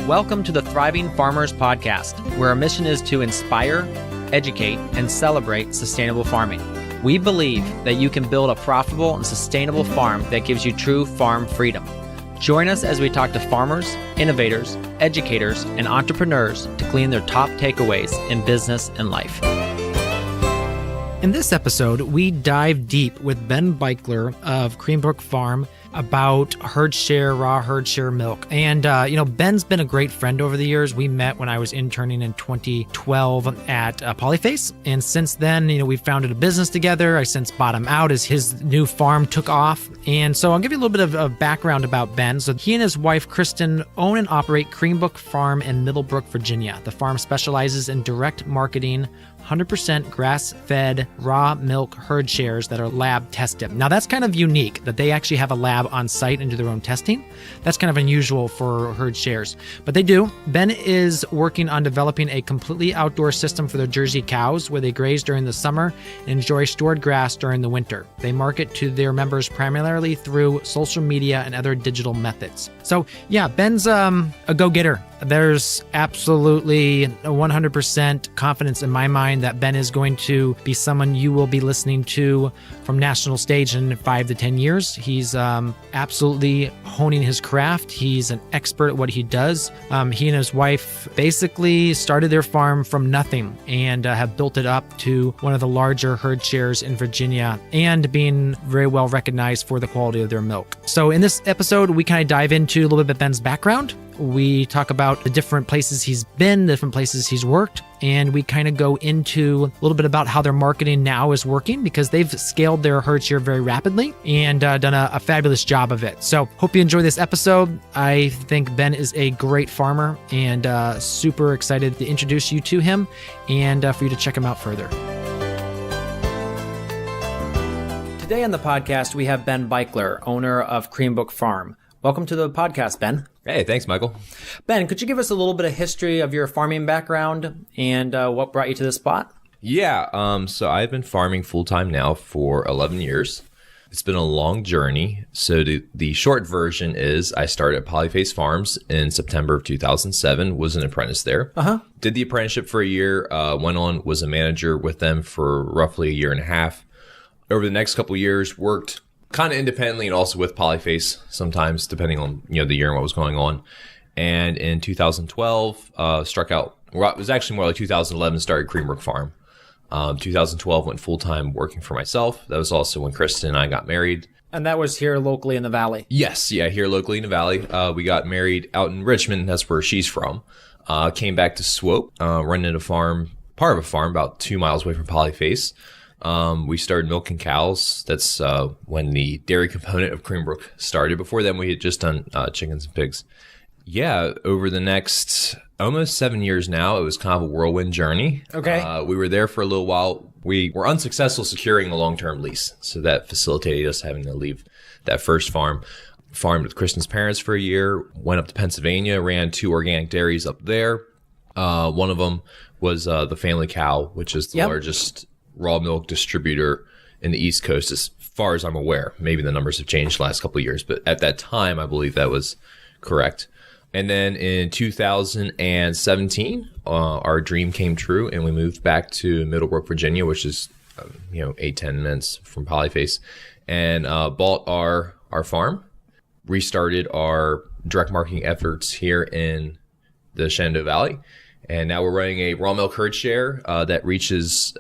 Welcome to the Thriving Farmers Podcast, where our mission is to inspire, educate, and celebrate sustainable farming. We believe that you can build a profitable and sustainable farm that gives you true farm freedom. Join us as we talk to farmers, innovators, educators, and entrepreneurs to glean their top takeaways in business and life. In this episode, we dive deep with Ben Beichler of Creambrook Farm about herd share, raw herd share milk. And, Ben's been a great friend over the years. We met when I was interning in 2012 at Polyface. And since then, we founded a business together. I since bought him out as his new farm took off. And so I'll give you a little bit of background about Ben. So he and his wife, Kristen, own and operate Creambrook Farm in Middlebrook, Virginia. The farm specializes in direct marketing 100% grass-fed raw milk herd shares that are lab tested. Now that's kind of unique that they actually have a lab on site and do their own testing. That's kind of unusual for herd shares, but they do. Ben is working on developing a completely outdoor system for their Jersey cows where they graze during the summer and enjoy stored grass during the winter. They market to their members primarily through social media and other digital methods. So yeah, Ben's a go-getter. There's absolutely 100% confidence in my mind that Ben is going to be someone you will be listening to from national stage in 5 to 10 years. He's absolutely honing his craft. He's an expert at what he does. He and his wife basically started their farm from nothing and have built it up to one of the larger herd shares in Virginia and being very well recognized for the quality of their milk. So in this episode, we kind of dive into a little bit of Ben's background. We talk about the different places he's been, the different places he's worked, and we kind of go into a little bit about how their marketing now is working because they've scaled their herd share very rapidly and done a fabulous job of it. So hope you enjoy this episode. I think Ben is a great farmer and super excited to introduce you to him and for you to check him out further. Today on the podcast, we have Ben Beichler, owner of Creambrook Farm. Welcome to the podcast, Ben. Hey, thanks, Michael. Ben, could you give us a little bit of history of your farming background and what brought you to this spot? Yeah, so I've been farming full-time now for 11 years. It's been a long journey. So the short version is I started at Polyface Farms in September of 2007, was an apprentice there. Did the apprenticeship for a year, went on, was a manager with them for roughly a year and a half. Over the next couple of years, worked kind of independently and also with Polyface sometimes, depending on the year and what was going on. And in 2012, struck out. Well, it was actually more like 2011. Started Creambrook Farm. 2012 went full time working for myself. That was also when Kristen and I got married. And that was here locally in the Valley. Yes, yeah, here locally in the Valley. We got married out in Richmond. That's where she's from. Came back to Swope, running a farm, part of a farm about 2 miles away from Polyface. We started milking cows. That's when the dairy component of Creambrook started. Before then, we had just done chickens and pigs. Yeah, over the next almost 7 years now, it was kind of a whirlwind journey. Okay. We were there for a little while. We were unsuccessful securing a long-term lease, so that facilitated us having to leave that first farm. Farmed with Kristen's parents for a year, went up to Pennsylvania, ran 2 organic dairies up there. One of them was the Family Cow, which is the largest raw milk distributor in the East Coast, as far as I'm aware. Maybe the numbers have changed the last couple of years, but at that time, I believe that was correct. And then in 2017, our dream came true, and we moved back to Middlebrook, Virginia, which is 8-10 minutes from Polyface, and bought our farm, restarted our direct marketing efforts here in the Shenandoah Valley, and now we're running a raw milk herd share that reaches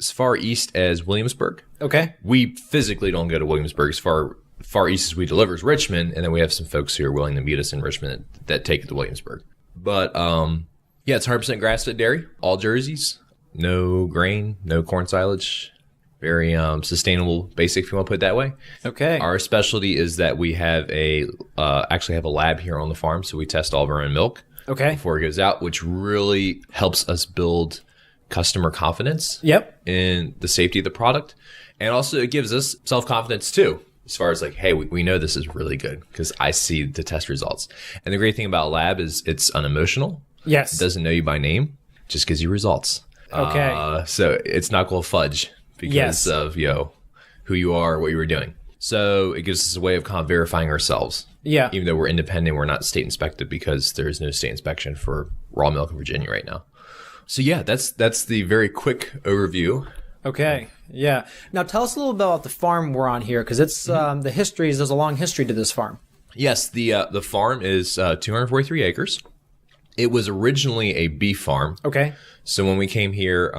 as far east as Williamsburg. Okay. We physically don't go to Williamsburg. As far east as we deliver is Richmond, and then we have some folks who are willing to meet us in Richmond that take it to Williamsburg. But it's 100% grass-fed dairy, all jerseys, no grain, no corn silage, very sustainable, basic, if you want to put it that way. Okay. Our specialty is that we have actually have a lab here on the farm, so we test all of our own milk. Okay. Before it goes out, which really helps us build customer confidence in the safety of the product. And also it gives us self-confidence too, as far as like, hey, we know this is really good because I see the test results. And the great thing about lab is it's unemotional. Yes. It doesn't know you by name, just gives you results. Okay. So it's not going to fudge because of, who you are, what you were doing. So it gives us a way of kind of verifying ourselves. Yeah. Even though we're independent, we're not state inspected because there is no state inspection for raw milk in Virginia right now. So yeah, that's the very quick overview. Okay. Yeah. Now tell us a little bit about the farm we're on here, because it's the history is there's a long history to this farm. Yes, the farm is 243 acres. It was originally a beef farm. Okay. So when we came here,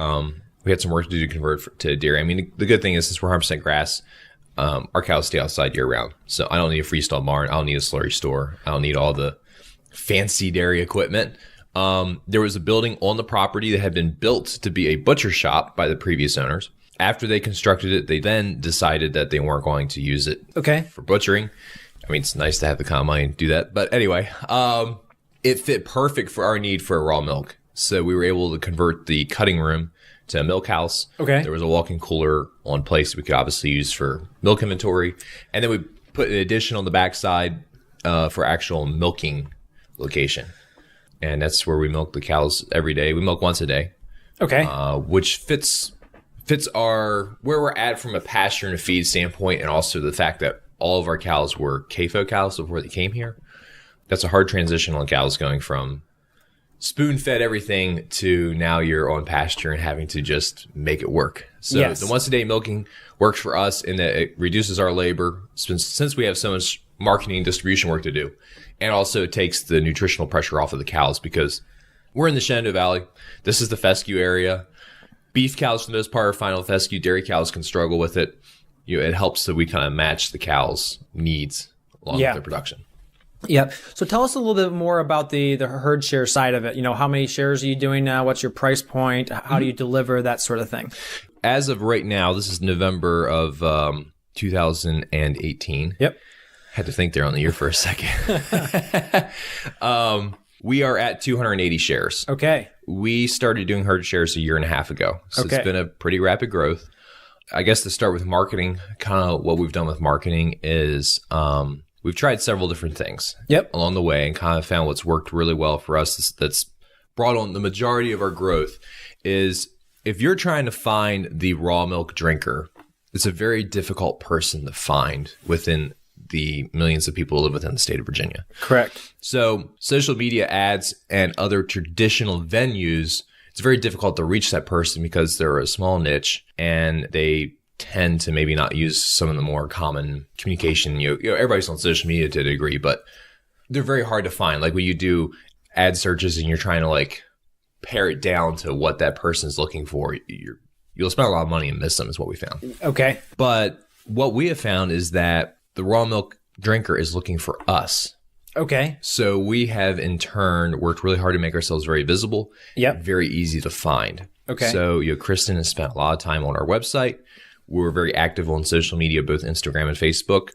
we had some work to do to convert to dairy. I mean, the good thing is since we're 100% grass, our cows stay outside year round. So I don't need a freestall barn. I don't need a slurry store. I don't need all the fancy dairy equipment. There was a building on the property that had been built to be a butcher shop by the previous owners. After they constructed it, they then decided that they weren't going to use it for butchering. I mean, it's nice to have the kind of money to do that. But anyway, it fit perfect for our need for raw milk. So we were able to convert the cutting room to a milk house. Okay. There was a walk-in cooler on place we could obviously use for milk inventory. And then we put an addition on the backside for actual milking location. And that's where we milk the cows every day. We milk once a day. Okay. Which fits our where we're at from a pasture and a feed standpoint, and also the fact that all of our cows were CAFO cows before they came here. That's a hard transition on cows going from spoon-fed everything to now you're on pasture and having to just make it work. So the once-a-day milking works for us in that it reduces our labor since we have so much marketing and distribution work to do. And also it takes the nutritional pressure off of the cows because we're in the Shenandoah Valley. This is the fescue area. Beef cows, for the most part, are final fescue. Dairy cows can struggle with it. It helps that we kind of match the cows' needs along with their production. Yeah. So tell us a little bit more about the herd share side of it. How many shares are you doing now? What's your price point? How do you deliver that sort of thing? As of right now, this is November of 2018. Yep. Had to think there on the year for a second. We are at 280 shares. Okay. We started doing herd shares a year and a half ago. So it's been a pretty rapid growth. I guess to start with marketing, kind of what we've done with marketing is we've tried several different things along the way and kind of found what's worked really well for us that's brought on the majority of our growth is if you're trying to find the raw milk drinker, it's a very difficult person to find within the millions of people who live within the state of Virginia. Correct. So social media ads and other traditional venues, it's very difficult to reach that person because they're a small niche and they tend to maybe not use some of the more common communication. Everybody's on social media to a degree, but they're very hard to find. Like when you do ad searches and you're trying to like pare it down to what that person's looking for, you'll spend a lot of money and miss them is what we found. Okay. But what we have found is that the raw milk drinker is looking for us. Okay. So we have in turn worked really hard to make ourselves very visible. Yep. Very easy to find. Okay. So Kristen has spent a lot of time on our website. We're very active on social media, both Instagram and Facebook,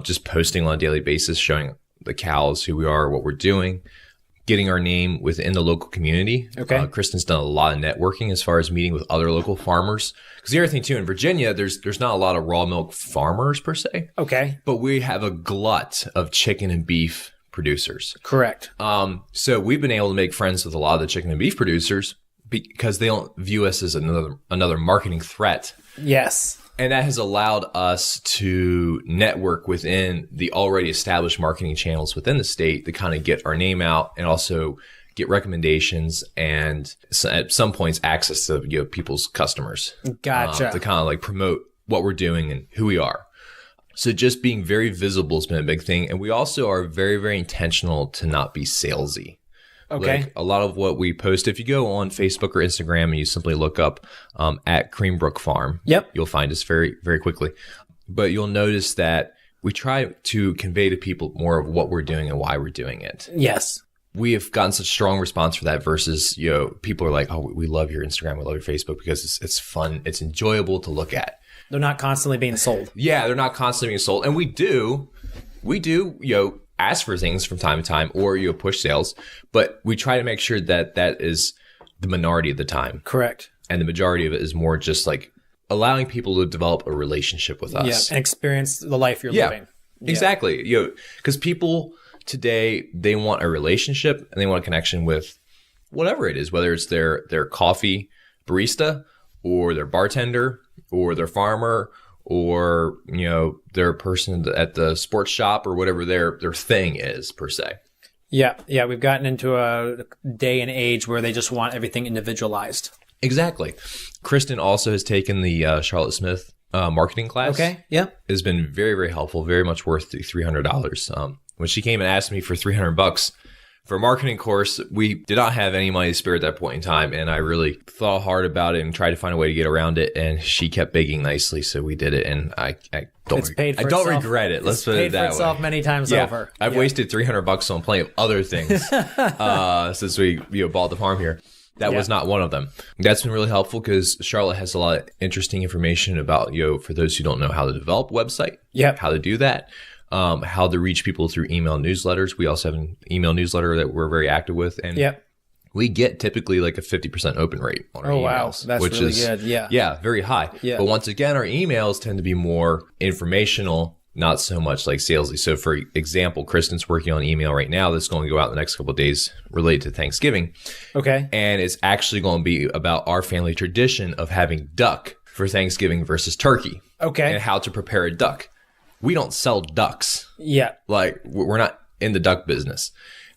just posting on a daily basis, showing the cows who we are, what we're doing, getting our name within the local community. Okay. Kristen's done a lot of networking as far as meeting with other local farmers. Because the other thing too, in Virginia, there's not a lot of raw milk farmers per se. Okay. But we have a glut of chicken and beef producers. Correct. So we've been able to make friends with a lot of the chicken and beef producers because they don't view us as another marketing threat. Yes. And that has allowed us to network within the already established marketing channels within the state to kind of get our name out and also get recommendations and at some points access to people's customers. Gotcha. To kind of like promote what we're doing and who we are. So just being very visible has been a big thing. And we also are very, very intentional to not be salesy. Okay. Like a lot of what we post, if you go on Facebook or Instagram and you simply look up at Creambrook Farm, you'll find us very, very quickly. But you'll notice that we try to convey to people more of what we're doing and why we're doing it. Yes. We have gotten such strong response for that versus, people are like, oh, we love your Instagram, we love your Facebook because it's fun, it's enjoyable to look at. They're not constantly being sold. Yeah, they're not constantly being sold. And we do, ask for things from time to time or push sales, but we try to make sure that is the minority of the time. Correct. And the majority of it is more just like allowing people to develop a relationship with us. Yeah, and experience the life you're living. Yeah. Exactly. Because people today, they want a relationship and they want a connection with whatever it is, whether it's their coffee barista or their bartender or their farmer or, their person at the sports shop or whatever their thing is per se. Yeah. Yeah. We've gotten into a day and age where they just want everything individualized. Exactly. Kristen also has taken the Charlotte Smith marketing class. Okay. Yeah. It's been very, very helpful, very much worth the $300. When she came and asked me for $300 for a marketing course, we did not have any money to spare at that point in time. And I really thought hard about it and tried to find a way to get around it. And she kept begging nicely. So we did it. And I don't regret it. Let's put it that way. It's paid for itself many times over. I've wasted $300 on plenty of other things since we bought the farm here. That was not one of them. That's been really helpful because Charlotte has a lot of interesting information about, for those who don't know how to develop a website, how to do that. How to reach people through email newsletters. We also have an email newsletter that we're very active with. And we get typically like a 50% open rate on our emails. Wow. That's which really is good. Yeah. Yeah, very high. Yeah. But once again, our emails tend to be more informational, not so much like salesy. So for example, Kristen's working on an email right now that's going to go out in the next couple of days related to Thanksgiving. Okay. And it's actually going to be about our family tradition of having duck for Thanksgiving versus turkey. Okay. And how to prepare a duck. We don't sell ducks. Yeah. Like, we're not in the duck business.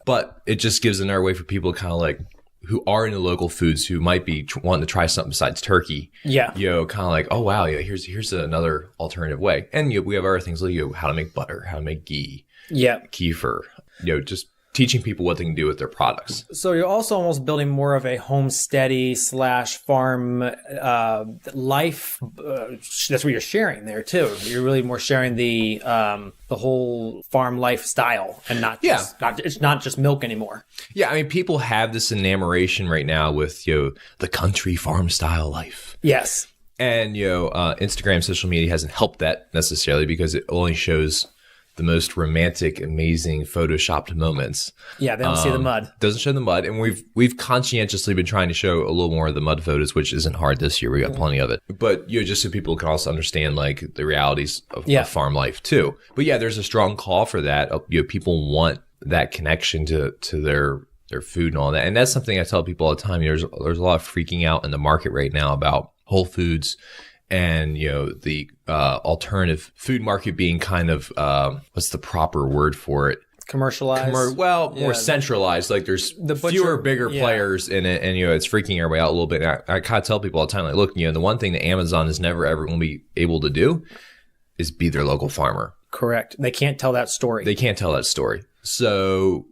But it just gives another way for people kind of like who are in the local foods who might be wanting to try something besides turkey. Yeah. Kind of like, oh, wow, here's another alternative way. And we have other things like how to make butter, how to make ghee, kefir, just teaching people what they can do with their products. So you're also almost building more of a homesteady / farm life. That's what you're sharing there too. You're really more sharing the whole farm lifestyle and it's not just milk anymore. Yeah, I mean, people have this enamoration right now with the country farm style life. Yes, and Instagram, social media hasn't helped that necessarily because it only shows the most romantic, amazing photoshopped moments. Yeah, they don't see the mud. Doesn't show the mud. And we've conscientiously been trying to show a little more of the mud photos, which isn't hard this year. We got plenty of it. But just so people can also understand like the realities of farm life too. But yeah, there's a strong call for that. People want that connection to their food and all that. And that's something I tell people all the time. There's a lot of freaking out in the market right now about Whole Foods and, the alternative food market being kind of, what's the proper word for it? Commercialized. More centralized. Like there's fewer, bigger players in it. And, it's freaking everybody out a little bit. I kind of tell people all the time, like, look, the one thing that Amazon is never, ever going to be able to do is be their local farmer. Correct. They can't tell that story. So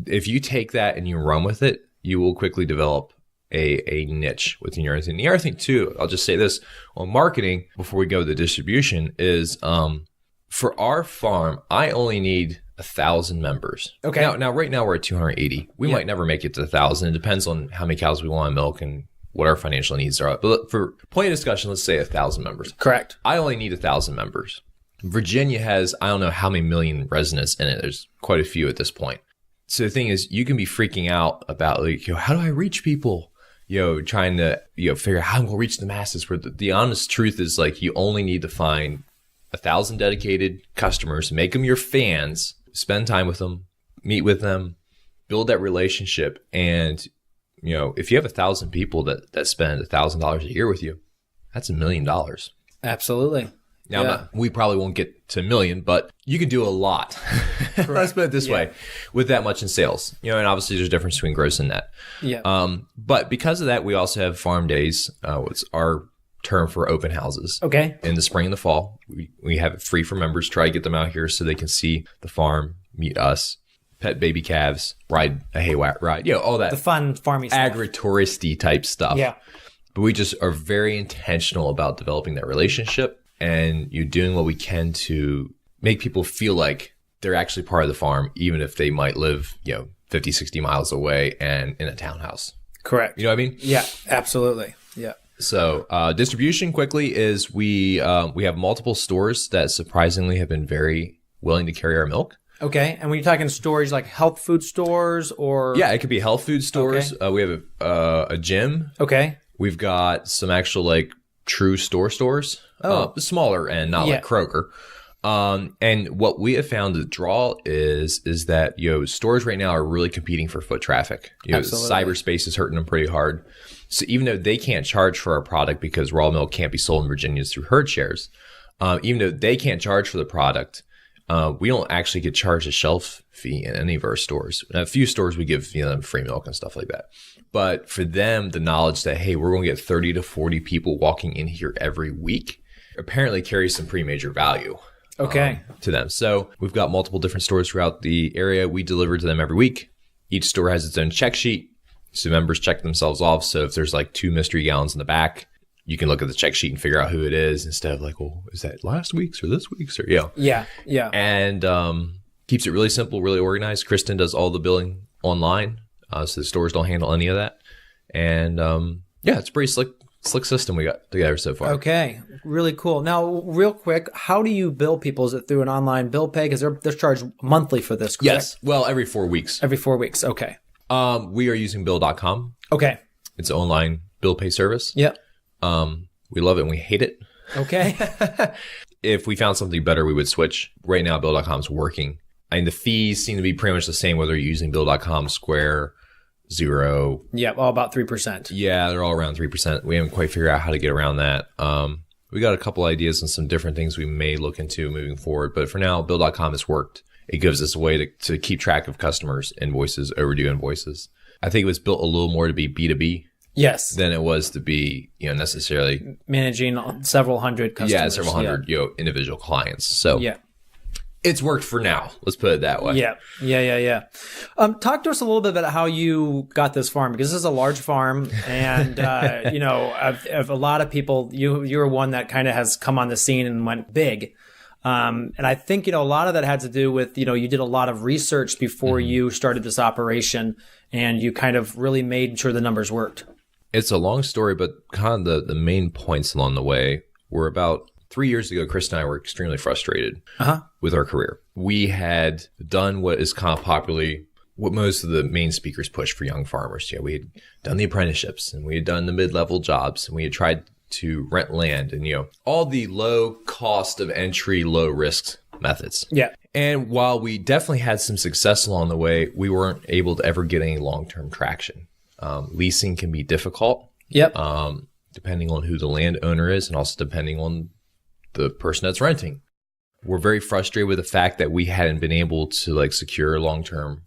if you take that and you run with it, you will quickly develop a niche within your own thing. The other thing too, I'll just say this on marketing before we go to the distribution is, for our farm, I only need 1,000 members. Okay. Now right now we're at 280. We might never make it to 1,000. It depends on how many cows we want to milk and what our financial needs are. But for point of discussion, let's say 1,000 members. Correct. I only need 1,000 members. Virginia has, I don't know how many million residents in it. There's quite a few at this point. So the thing is, you can be freaking out about like, how do I reach people? Trying to, figure out how I'm going to reach the masses, where the honest truth is like, you only need to find 1,000 dedicated customers, make them your fans, spend time with them, meet with them, build that relationship. And, if you have 1,000 people that spend $1,000 a year with you, that's $1 million. Absolutely. Now, we probably won't get to 1 million, but you can do a lot. Let's put it this way, with that much in sales. And obviously there's a difference between gross and net. Yeah. But because of that, we also have farm days. It's our term for open houses. Okay. In the spring and the fall, we have it free for members. Try to get them out here so they can see the farm, meet us, pet baby calves, ride a hay ride, all that. The fun farming stuff. Agritouristy type stuff. Yeah. But we just are very intentional about developing that relationship. And you're doing what we can to make people feel like they're actually part of the farm, even if they might live, 50, 60 miles away and in a townhouse. Correct. You know what I mean? Yeah, absolutely. Yeah. So distribution quickly is we have multiple stores that surprisingly have been very willing to carry our milk. Okay. And when you're talking stores, like health food stores or? Yeah, it could be health food stores. Okay. We have a gym. Okay. We've got some actual like true stores. Smaller end, not like Kroger. And what we have found the draw is that, stores right now are really competing for foot traffic. Cyberspace is hurting them pretty hard. So even though they can't charge for our product because raw milk can't be sold in Virginia through herd shares, Even though they can't charge for the product, we don't actually get charged a shelf fee in any of our stores. In a few stores, we give them free milk and stuff like that. But for them, the knowledge that, hey, we're going to get 30 to 40 people walking in here every week apparently carries some pretty major value. Okay. To them. So we've got multiple different stores throughout the area. We deliver to them every week. Each store has its own check sheet. So members check themselves off. So if there's like 2 mystery gallons in the back, you can look at the check sheet and figure out who it is instead of like, well, is that last week's or this week's or Yeah. And keeps it really simple, really organized. Kristen does all the billing online. So the stores don't handle any of that. And it's a pretty slick system we got together so far. Okay. Really cool. Now, real quick, how do you bill people? Is it through an online bill pay? Because they're charged monthly for this, correct? Yes. Well, every 4 weeks. Every 4 weeks. Okay. We are using bill.com. Okay. It's an online bill pay service. Yep. We love it and we hate it. Okay. If we found something better, we would switch. Right now, bill.com is working. And the fees seem to be pretty much the same, whether you're using bill.com, Square, Xero. Yeah, all about 3%. Yeah, they're all around 3%. We haven't quite figured out how to get around that. We got a couple ideas and some different things we may look into moving forward. But for now, bill.com has worked. It gives us a way to keep track of customers' invoices, overdue invoices. I think it was built a little more to be B2B. Yes. Than it was to be, necessarily managing several hundred customers. Yeah, several hundred, individual clients. So it's worked for now. Let's put it that way. Yeah. Talk to us a little bit about how you got this farm, because this is a large farm, and of a lot of people, you're one that kind of has come on the scene and went big. And I think, a lot of that had to do with, you did a lot of research before you started this operation, and you kind of really made sure the numbers worked. It's a long story, but kind of the main points along the way were about 3 years ago, Chris and I were extremely frustrated with our career. We had done what is kind of popularly what most of the main speakers push for young farmers. We had done the apprenticeships, and we had done the mid-level jobs, and we had tried to rent land and, all the low cost of entry, low risk methods. Yeah. And while we definitely had some success along the way, we weren't able to ever get any long-term traction. Leasing can be difficult. Yep. Depending on who the landowner is and also depending on the person that's renting. We're very frustrated with the fact that we hadn't been able to secure long-term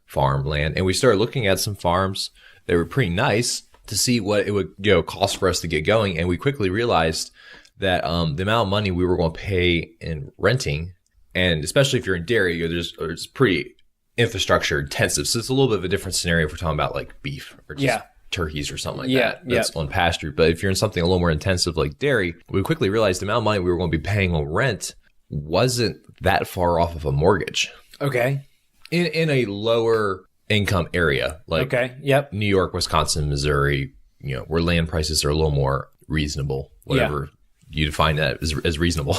farm land. And we started looking at some farms that were pretty nice to see what it would cost for us to get going. And we quickly realized that the amount of money we were going to pay in renting, and especially if you're in dairy, there's pretty infrastructure intensive. So it's a little bit of a different scenario if we're talking about beef or just turkeys or something like that. That's on pasture. But if you're in something a little more intensive like dairy, we quickly realized the amount of money we were going to be paying on rent wasn't that far off of a mortgage. Okay. In a lower income area New York, Wisconsin, Missouri, where land prices are a little more reasonable, whatever you define that as reasonable.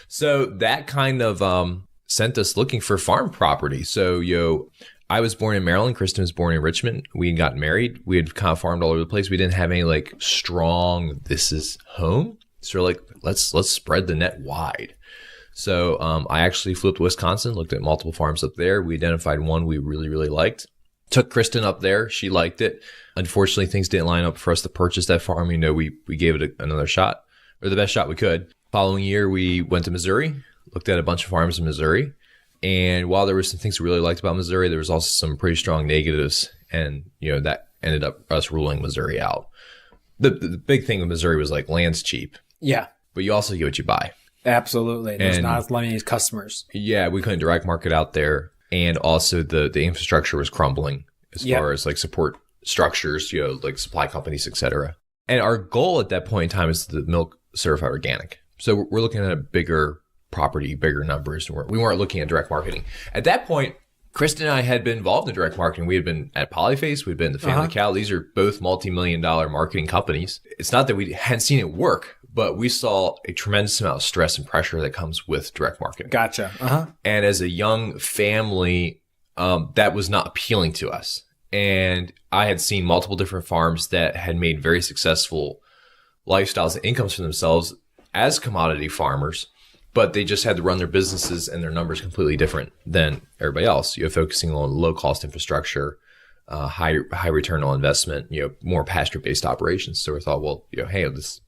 So that kind of sent us looking for farm property. So, I was born in Maryland. Kristen was born in Richmond. We had gotten married. We had kind of farmed all over the place. We didn't have any strong, this is home. So let's spread the net wide. So I actually flew up to Wisconsin, looked at multiple farms up there. We identified one we really, really liked. Took Kristen up there. She liked it. Unfortunately, things didn't line up for us to purchase that farm. We gave it another shot, or the best shot we could. Following year, we went to Missouri, looked at a bunch of farms in Missouri. And while there were some things we really liked about Missouri, there was also some pretty strong negatives. And, that ended up us ruling Missouri out. The big thing with Missouri was land's cheap. Yeah. But you also get what you buy. Absolutely. There's not as many customers. Yeah, we couldn't direct market out there. And also the infrastructure was crumbling as far as support structures, supply companies, et cetera. And our goal at that point in time is the milk certified organic. So we're looking at a bigger property, bigger numbers. We weren't looking at direct marketing. At that point, Kristen and I had been involved in direct marketing. We had been at Polyface. We'd been in the Family Cow. These are both multi-million-dollar marketing companies. It's not that we hadn't seen it work, but we saw a tremendous amount of stress and pressure that comes with direct marketing. Gotcha. And as a young family, that was not appealing to us. And I had seen multiple different farms that had made very successful lifestyles and incomes for themselves as commodity farmers, but they just had to run their businesses and their numbers completely different than everybody else. You're focusing on low cost infrastructure, high return on investment, more pasture based operations. So we thought, well, hey, this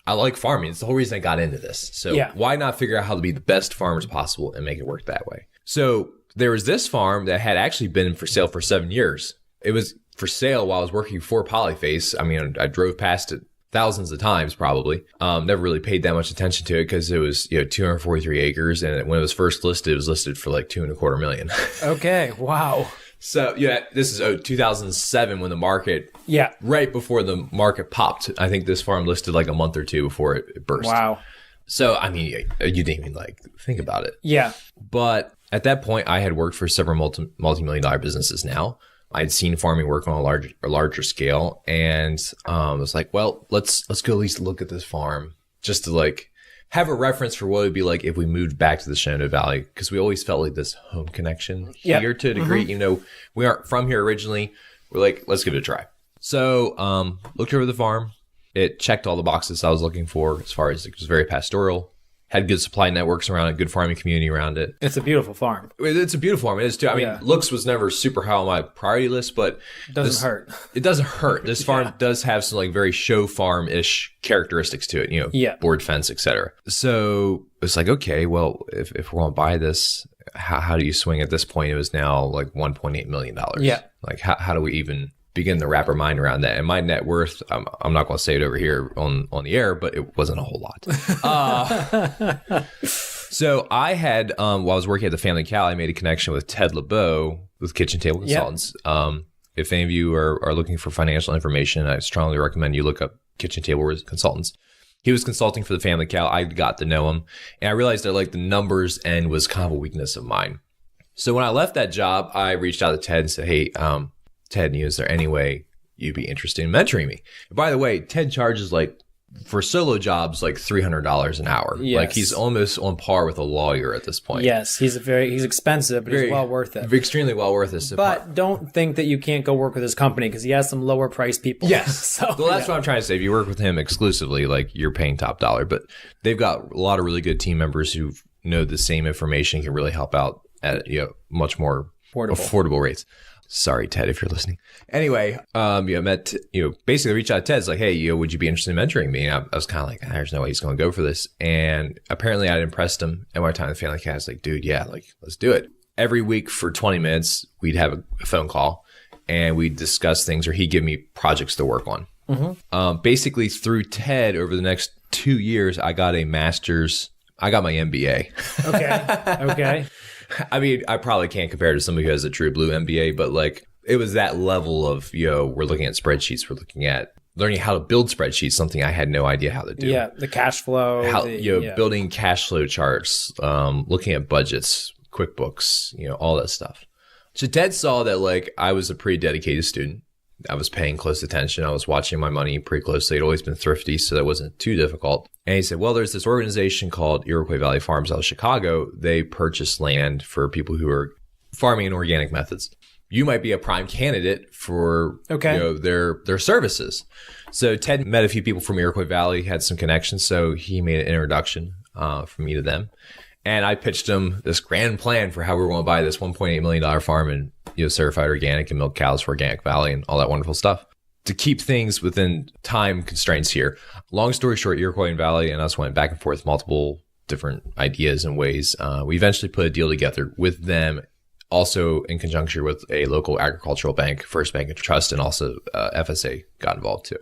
I like farming. It's the whole reason I got into this. So why not figure out how to be the best farmers possible and make it work that way? So there was this farm that had actually been for sale for 7 years. It was for sale while I was working for Polyface. I mean, I drove past it thousands of times probably. Never really paid that much attention to it because it was 243 acres. And when it was first listed, it was listed for like $2.25 million. Okay. Wow. So this is 2007 when the market, right before the market popped. I think this farm listed like a month or two before it burst. Wow. So, I mean, you didn't even like think about it. Yeah. But at that point, I had worked for several multi-million dollar businesses now. I'd seen farming work on a larger scale. And I was like, well, let's go at least look at this farm just to like have a reference for what it would be like if we moved back to the Shenandoah Valley, because we always felt like this home connection here to a degree. Even though we aren't from here originally, we're like, let's give it a try. So looked over the farm. It checked all the boxes I was looking for as far as it was very pastoral, had good supply networks around it, good farming community around it. It's a beautiful farm. It's a beautiful farm. It is too. I mean, looks was never super high on my priority list, but it doesn't hurt. It doesn't hurt. This farm does have some like very show farm-ish characteristics to it, board fence, etc. So it's like, okay, well, if we're going to buy this, how do you swing at this point? It was now like $1.8 million. Yeah. Like how do we even begin to wrap our mind around that? And my net worth, I'm not going to say it over here on the air, but it wasn't a whole lot. So I had, while I was working at the Family Cow, I made a connection with Ted LeBeau with Kitchen Table Consultants. If any of you are looking for financial information, I strongly recommend you look up Kitchen Table Consultants. He was consulting for the Family Cow. I got to know him, and I realized that like the numbers end was kind of a weakness of mine. So when I left that job, I reached out to Ted and said, hey, Ted, is there any way you'd be interested in mentoring me? And by the way, Ted charges like for solo jobs like $300 an hour. Yes. Like he's almost on par with a lawyer at this point. Yes, he's expensive, but he's well worth it. Extremely well worth it. But don't think that you can't go work with his company because he has some lower priced people. Yes. Well, that's what I'm trying to say. If you work with him exclusively, like you're paying top dollar. But they've got a lot of really good team members who know the same information, can really help out at much more affordable rates. Sorry, Ted, if you're listening. Anyway, basically reached out to Ted. It's like, hey, would you be interested in mentoring me? And I was kind of like, there's no way he's going to go for this. And apparently I'd impressed him. And one time the Family Cat was like, dude, let's do it. Every week for 20 minutes, we'd have a phone call and we'd discuss things, or he'd give me projects to work on. Mm-hmm. Basically through Ted over the next 2 years, I got a master's. I got my MBA. Okay. I mean, I probably can't compare to somebody who has a true blue MBA, but like it was that level of, we're looking at spreadsheets. We're looking at learning how to build spreadsheets, something I had no idea how to do. Yeah, the cash flow. Building cash flow charts, looking at budgets, QuickBooks, all that stuff. So Ted saw that like I was a pretty dedicated student. I was paying close attention. I was watching my money pretty closely. I'd always been thrifty, so that wasn't too difficult. And he said, well, there's this organization called Iroquois Valley Farms out of Chicago. They purchase land for people who are farming in organic methods. You might be a prime candidate for their services. So Ted met a few people from Iroquois Valley, had some connections, so he made an introduction from me to them. And I pitched him this grand plan for how we were going to buy this $1.8 million farm and certified organic and milk cows for Organic Valley and all that wonderful stuff. To keep things within time constraints here. Long story short, Iroquois Valley and us went back and forth multiple different ideas and ways. We eventually put a deal together with them, also in conjunction with a local agricultural bank, First Bank and Trust, and also FSA got involved too.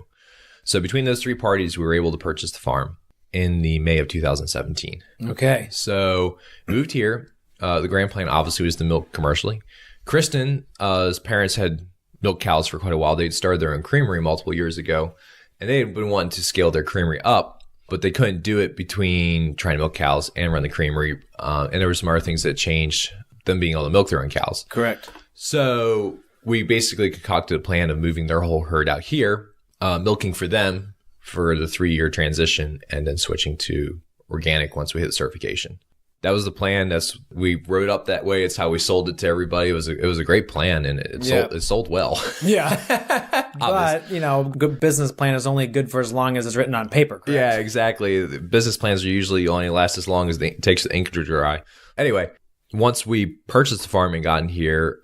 So between those three parties, we were able to purchase the farm in the May of 2017. Okay. So moved here. The grand plan obviously was to milk commercially. Kristen's parents had milk cows for quite a while. They'd started their own creamery multiple years ago, and they had been wanting to scale their creamery up, but they couldn't do it between trying to milk cows and run the creamery. And there were some other things that changed them being able to milk their own cows. Correct. So we basically concocted a plan of moving their whole herd out here, milking for them for the 3-year transition, and then switching to organic once we hit certification. That was the plan. We wrote up that way. It's how we sold it to everybody. It was a great plan, and it sold well. Yeah. But, good business plan is only good for as long as it's written on paper, correct? Yeah, exactly. The business plans are usually only last as long as it takes the ink to dry. Anyway, once we purchased the farm and got in here,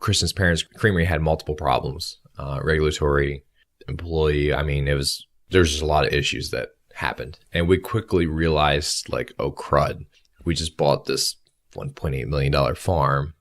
Kristen's parents' creamery had multiple problems. Regulatory, employee. I mean, it was there's just a lot of issues that happened. And we quickly realized like, oh crud, we just bought this $1.8 million farm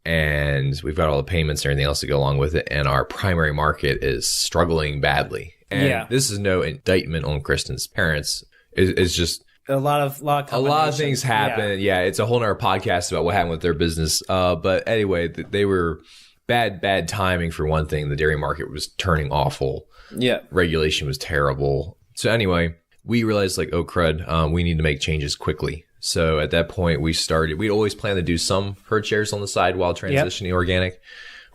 and we've got all the payments and everything else to go along with it. And our primary market is struggling badly. And this is no indictment on Kristen's parents. It's just a lot of things happen. Yeah. It's a whole nother podcast about what happened with their business. But anyway, they were bad timing for one thing. The dairy market was turning awful. Yeah. Regulation was terrible. So anyway, we realized like, oh crud, we need to make changes quickly. So at that point we'd always planned to do some herd shares on the side while transitioning organic.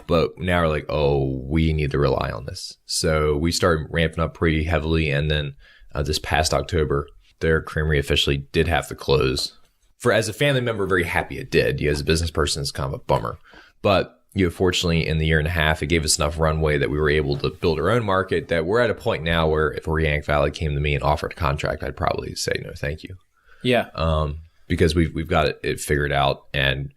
But now we're like, oh, we need to rely on this. So we started ramping up pretty heavily. And then this past October, their creamery officially did have to close. As a family member, very happy it did. As a business person, it's kind of a bummer. But fortunately, in the year and a half, it gave us enough runway that we were able to build our own market, that we're at a point now where if Organic Valley came to me and offered a contract, I'd probably say no, thank you. Yeah. Because we've got it figured out and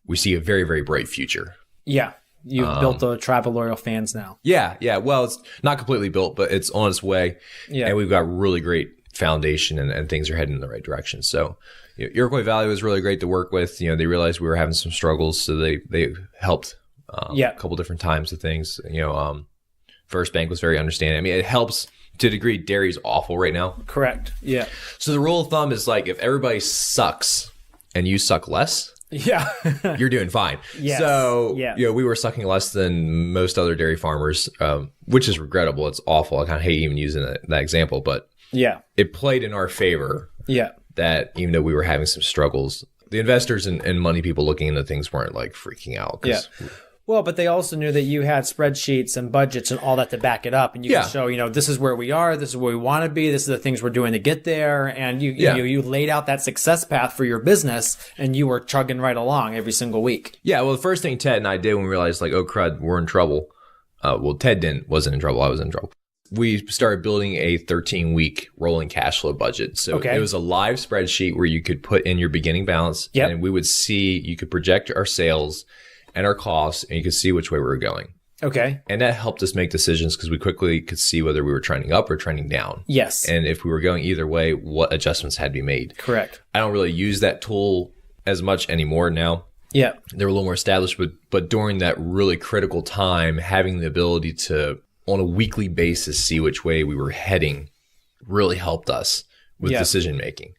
we see a very, very bright future. Yeah. You've built a tribe of loyal fans now. Yeah. Well, it's not completely built, but it's on its way. Yeah. And we've got really great foundation and things are heading in the right direction. So Iroquois Valley was really great to work with. They realized we were having some struggles, so they helped a couple different times with things. First Bank was very understanding. I mean, it helps to a degree. Dairy's awful right now. Correct. Yeah. So the rule of thumb is like if everybody sucks and you suck less, you're doing fine. Yes. So we were sucking less than most other dairy farmers, which is regrettable. It's awful. I kind of hate even using that example, but it played in our favor. Yeah. That even though we were having some struggles, the investors and money people looking into things weren't like freaking out. Yeah. Well, but they also knew that you had spreadsheets and budgets and all that to back it up. And you can show, this is where we are. This is where we want to be. This is the things we're doing to get there. And you laid out that success path for your business and you were chugging right along every single week. Yeah. Well, the first thing Ted and I did when we realized like, oh crud, we're in trouble. Ted wasn't in trouble. I was in trouble. We started building a 13-week rolling cash flow budget. So it was a live spreadsheet where you could put in your beginning balance and we would see, you could project our sales and our costs and you could see which way we were going. Okay. And that helped us make decisions because we quickly could see whether we were trending up or trending down. Yes. And if we were going either way, what adjustments had to be made. Correct. I don't really use that tool as much anymore now. Yeah. They're a little more established, but during that really critical time, having the ability to on a weekly basis see which way we were heading really helped us with decision making.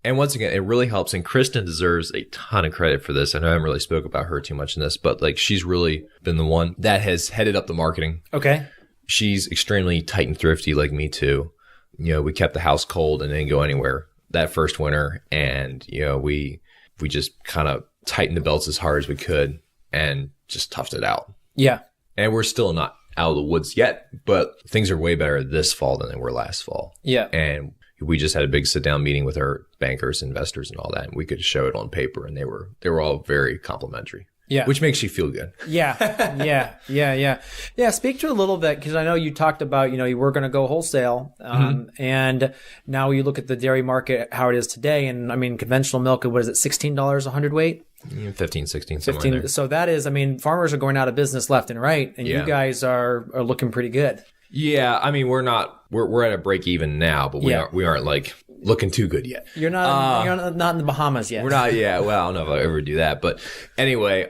And once again, it really helps. And Kristen deserves a ton of credit for this. I know I haven't really spoke about her too much in this, but like she's really been the one that has headed up the marketing. Okay. She's extremely tight and thrifty like me too. We kept the house cold and didn't go anywhere that first winter. And, we just kind of tightened the belts as hard as we could and just toughed it out. Yeah. And we're still not out of the woods yet, but things are way better this fall than they were last fall. Yeah. And we just had a big sit down meeting with our bankers, investors and all that. And we could show it on paper and they were all very complimentary. Yeah. Which makes you feel good. Yeah. Yeah. Speak to it a little bit because I know you talked about, you were going to go wholesale. And now you look at the dairy market, how it is today. And I mean, conventional milk, what is it? $16 a hundredweight? 15, 16, somewhere in there. So that is, farmers are going out of business left and right, and you guys are looking pretty good. Yeah, we're at a break even now, but we aren't like looking too good yet. You're not in the Bahamas yet. We're not. Yeah, well, I don't know if I'll ever do that, but anyway,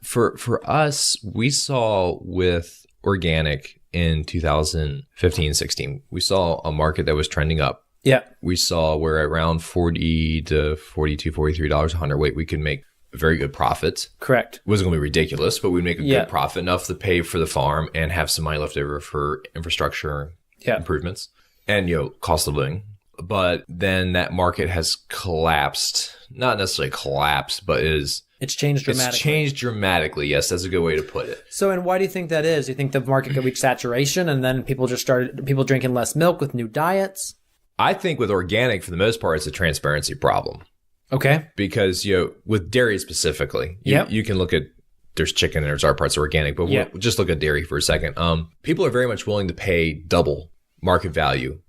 for us, we saw with organic in 2015, 16, we saw a market that was trending up. Yeah. We saw where around $40 to $42, $43 a hundredweight, we could make very good profits. Correct. It wasn't going to be ridiculous, but we'd make a good profit, enough to pay for the farm and have some money left over for infrastructure improvements and, cost of living. But then that market has collapsed, not necessarily collapsed, but it's changed dramatically. It's changed dramatically. Yes, that's a good way to put it. So, and why do you think that is? Do you think the market could reach saturation and then people drinking less milk with new diets? I think with organic, for the most part, it's a transparency problem. Okay. Because, with dairy specifically, you can look at, there's chicken and there's our parts of organic, but we'll just look at dairy for a second. People are very much willing to pay double market value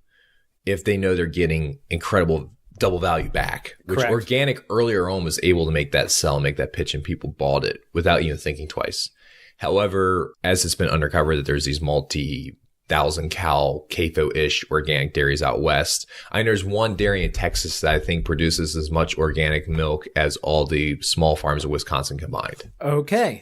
if they know they're getting incredible double value back, which organic earlier on was able to make that sell, make that pitch, and people bought it without even thinking twice. However, as it's been undercovered that there's these 1,000 cow, CAFO-ish organic dairies out west. There's one dairy in Texas that I think produces as much organic milk as all the small farms of Wisconsin combined. Okay.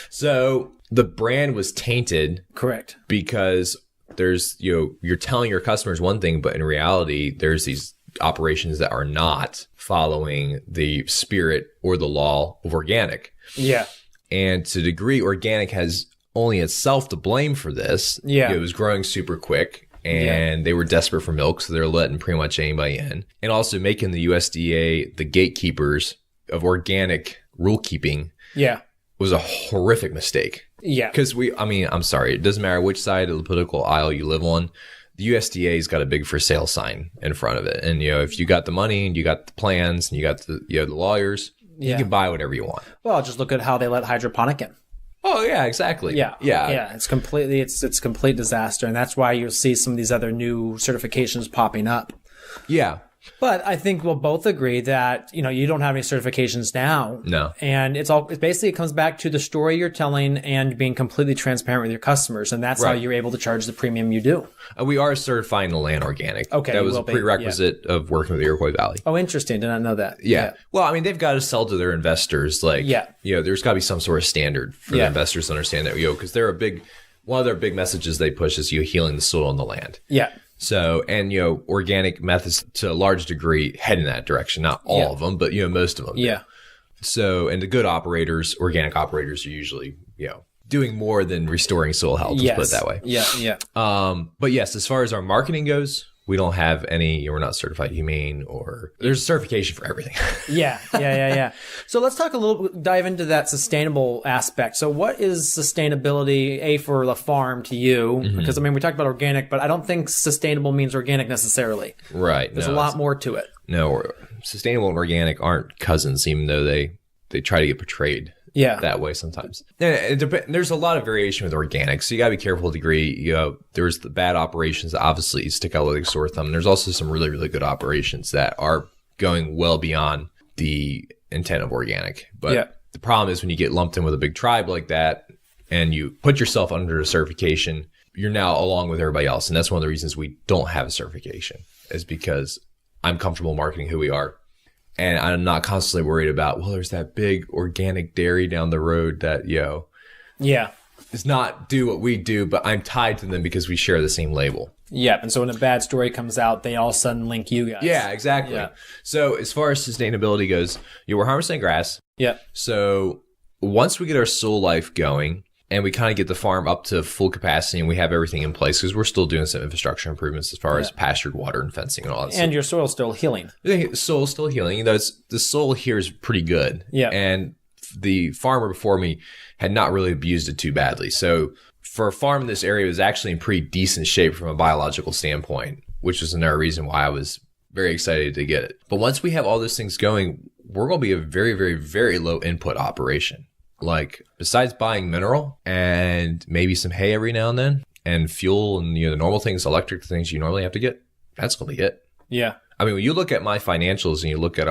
So the brand was tainted. Correct. Because there's, you're telling your customers one thing, but in reality, there's these operations that are not following the spirit or the law of organic. Yeah. And to a degree, organic has only itself to blame for this. Yeah. It was growing super quick and they were desperate for milk, so they're letting pretty much anybody in. And also making the USDA the gatekeepers of organic rule keeping was a horrific mistake. Yeah. Because I'm sorry, it doesn't matter which side of the political aisle you live on. The USDA's got a big for sale sign in front of it. And, if you got the money and you got the plans and you got the, the lawyers, you can buy whatever you want. Well, just look at how they let hydroponic in. Oh, yeah, exactly. Yeah. It's complete disaster. And that's why you'll see some of these other new certifications popping up. Yeah. But I think we'll both agree that, you don't have any certifications now. No. And it comes back to the story you're telling and being completely transparent with your customers. And that's how you're able to charge the premium you do. We are certifying the land organic. Okay. That was a prerequisite of working with the Iroquois Valley. Oh, interesting. Did not know that. Yeah. Well, they've got to sell to their investors. There's got to be some sort of standard for the investors to understand that, because one of their big messages they push is healing the soil and the land. Yeah. So, and, organic methods to a large degree head in that direction. Not all of them, but, most of them. Yeah. So, and the good operators, organic operators are usually, doing more than restoring soil health, let's put it that way. Yeah. But yes, as far as our marketing goes, we don't have any, we're not certified humane there's a certification for everything. Yeah. So let's dive into that sustainable aspect. So what is sustainability, for the farm to you? Mm-hmm. Because we talked about organic, but I don't think sustainable means organic necessarily. Right. There's a lot more to it. No, sustainable and organic aren't cousins, even though they try to get portrayed that way sometimes. And there's a lot of variation with organic, so you got to be careful to a degree. There's the bad operations that obviously stick out like a sore thumb. And there's also some really, really good operations that are going well beyond the intent of organic. But the problem is when you get lumped in with a big tribe like that and you put yourself under a certification, you're now along with everybody else. And that's one of the reasons we don't have a certification, is because I'm comfortable marketing who we are. And I'm not constantly worried about, there's that big organic dairy down the road that, does not do what we do, but I'm tied to them because we share the same label. Yeah. And so when a bad story comes out, they all of a sudden link you guys. Yeah, exactly. Yeah. So as far as sustainability goes, we're harvesting grass. Yeah. So once we get our soil life going and we kind of get the farm up to full capacity and we have everything in place, because we're still doing some infrastructure improvements as far as pastured water and fencing and all that stuff. And your soil's still healing. The soil's still healing. The soil here is pretty good. Yeah. And the farmer before me had not really abused it too badly. So for a farm in this area, it was actually in pretty decent shape from a biological standpoint, which was another reason why I was very excited to get it. But once we have all those things going, we're going to be a very, very, very low input operation. Like, besides buying mineral and maybe some hay every now and then and fuel and, the normal things, electric things you normally have to get, that's going to be it. Yeah. When you look at my financials and you look at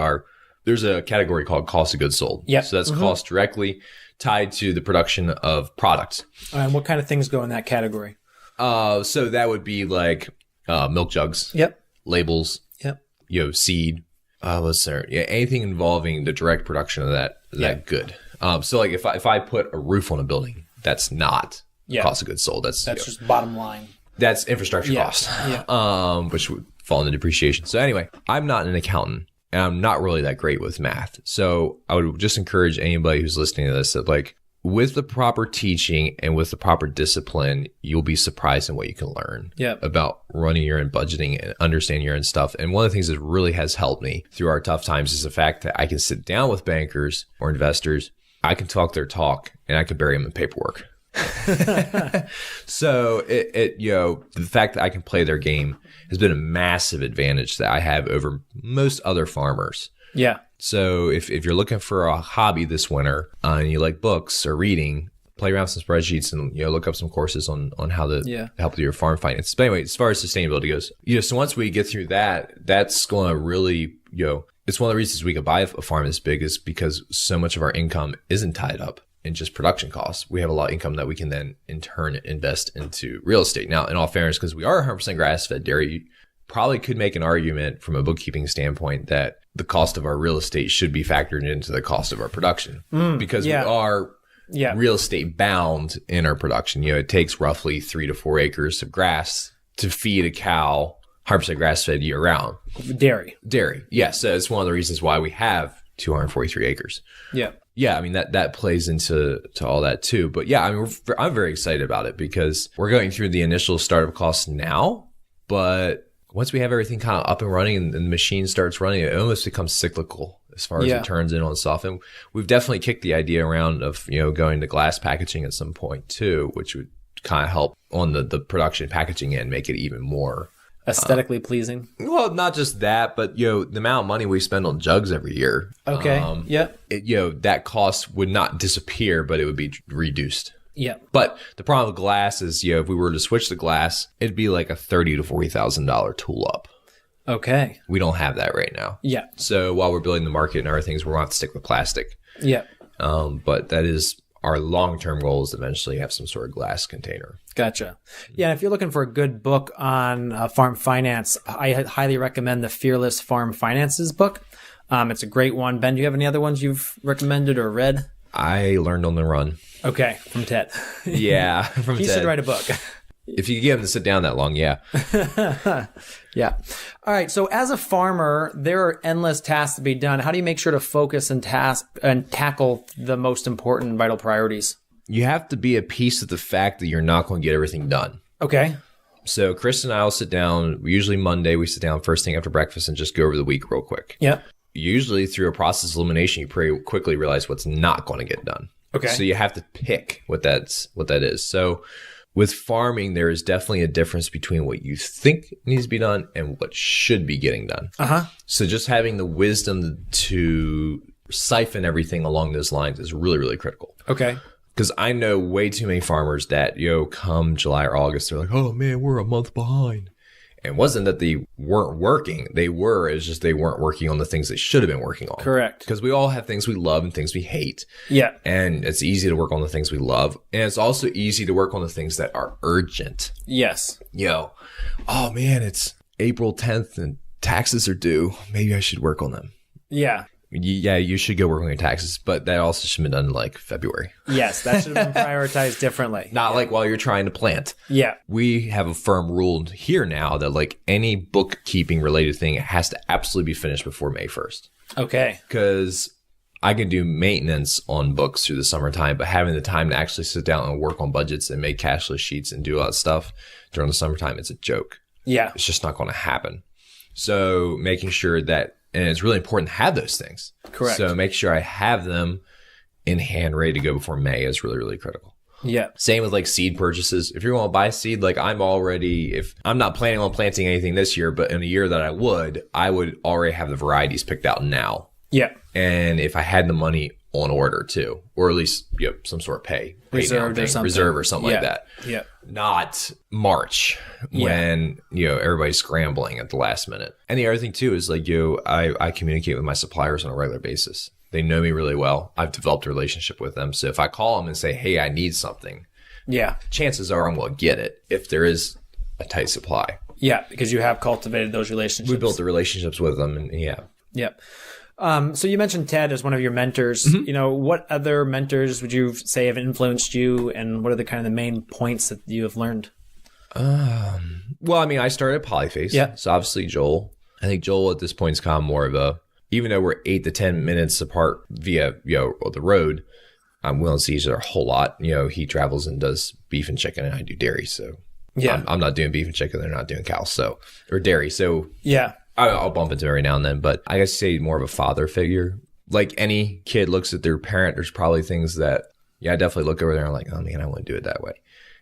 there's a category called cost of goods sold. Yeah. So that's cost directly tied to the production of products. And what kind of things go in that category? So that would be like milk jugs. Yep. Labels. Yep. Seed. What's there? Yeah, anything involving the direct production of that good. So like if I put a roof on a building, that's not cost of goods sold. That's just bottom line. That's infrastructure cost. Yeah. Which would fall into depreciation. So anyway, I'm not an accountant and I'm not really that great with math. So I would just encourage anybody who's listening to this that with the proper teaching and with the proper discipline, you'll be surprised in what you can learn about running your own budgeting and understanding your own stuff. And one of the things that really has helped me through our tough times is the fact that I can sit down with bankers or investors. I can talk their talk and I can bury them in paperwork. So the fact that I can play their game has been a massive advantage that I have over most other farmers. Yeah. So if you're looking for a hobby this winter and you like books or reading, play around with some spreadsheets and look up some courses on how to help with your farm finance. But anyway, as far as sustainability goes, so once we get through that, that's going to really it's one of the reasons we could buy a farm this big is because so much of our income isn't tied up in just production costs. We have a lot of income that we can then in turn invest into real estate. Now, in all fairness, because we are 100% grass-fed dairy, you probably could make an argument from a bookkeeping standpoint that the cost of our real estate should be factored into the cost of our production because we are real estate bound in our production. It takes roughly 3 to 4 acres of grass to feed a cow 100% grass-fed year-round. Dairy. Yes. So it's one of the reasons why we have 243 acres. Yeah. Yeah. I mean, that plays into all that too. But yeah, I mean, I'm very excited about it because we're going through the initial startup costs now. But once we have everything kind of up and running and the machine starts running, it almost becomes cyclical as far as it turns in on stuff. And we've definitely kicked the idea around of, going to glass packaging at some point too, which would kind of help on the production packaging end, make it even more aesthetically pleasing. Well, not just that, but the amount of money we spend on jugs every year. Okay. That cost would not disappear, but it would be reduced. Yeah. But the problem with glass is, if we were to switch to glass, it'd be like a $30,000 to $40,000 tool up. Okay. We don't have that right now. Yeah. So while we're building the market and other things, we're going to have to stick with plastic. Yeah. But that is our long-term goal, is to eventually have some sort of glass container. Gotcha. Yeah, and if you're looking for a good book on farm finance, I highly recommend the Fearless Farm Finances book. It's a great one. Ben, do you have any other ones you've recommended or read? I learned on the run. Okay, from Ted. Yeah, from Ted. He should write a book. If you get him to sit down that long, yeah. Yeah. All right. So as a farmer, there are endless tasks to be done. How do you make sure to focus and tackle the most important and vital priorities? You have to be at peace with the fact that you're not going to get everything done. Okay. So Chris and I will sit down. Usually Monday, we sit down first thing after breakfast and just go over the week real quick. Yeah. Usually through a process of elimination, you pretty quickly realize what's not going to get done. Okay. So you have to pick what that is. So with farming, there is definitely a difference between what you think needs to be done and what should be getting done. So just having the wisdom to siphon everything along those lines is really, really critical. Okay. Because I know way too many farmers that, come July or August, they're like, oh man, we're a month behind. And it wasn't that they weren't working. They were. It's just they weren't working on the things they should have been working on. Correct. Because we all have things we love and things we hate. Yeah. And it's easy to work on the things we love. And it's also easy to work on the things that are urgent. Yes. Oh man, it's April 10th and taxes are due. Maybe I should work on them. Yeah. Yeah, you should go work on your taxes, but that also should have been done in like February. Yes, that should have been prioritized differently. Not like while you're trying to plant. Yeah. We have a firm rule here now that like any bookkeeping related thing has to absolutely be finished before May 1st. Okay. Because I can do maintenance on books through the summertime, but having the time to actually sit down and work on budgets and make cash flow sheets and do all that stuff during the summertime, it's a joke. Yeah. It's just not going to happen. So making sure that, and it's really important to have those things. Correct. So make sure I have them in hand ready to go before May is really, really critical. Yeah. Same with like seed purchases. If you're going to buy seed, like if I'm not planning on planting anything this year, but in a year that I would already have the varieties picked out now. Yeah. And if I had the money on order too, or at least some sort of pay reserve or something like that. Yeah. Not March when, everybody's scrambling at the last minute. And the other thing too is like, I communicate with my suppliers on a regular basis. They know me really well. I've developed a relationship with them. So if I call them and say, hey, I need something. Yeah. Chances are I'm going to get it if there is a tight supply. Yeah. Because you have cultivated those relationships. We built the relationships with them and yeah. Yeah. So you mentioned Ted as one of your mentors. Mm-hmm. What other mentors would you say have influenced you, and what are the kind of the main points that you have learned? Well, I mean, I started at Polyface. Yeah. So obviously Joel. I think Joel at this point is kind of more of a, even though we're 8 to 10 minutes apart via, the road, I'm willing to see each other a whole lot. He travels and does beef and chicken and I do dairy. So yeah, I'm not doing beef and chicken. They're not doing cows. Or dairy. So yeah. I'll bump into it every now and then, but I guess say more of a father figure. Like any kid looks at their parent, there's probably things that, I definitely look over there and I'm like, oh man, I want to do it that way.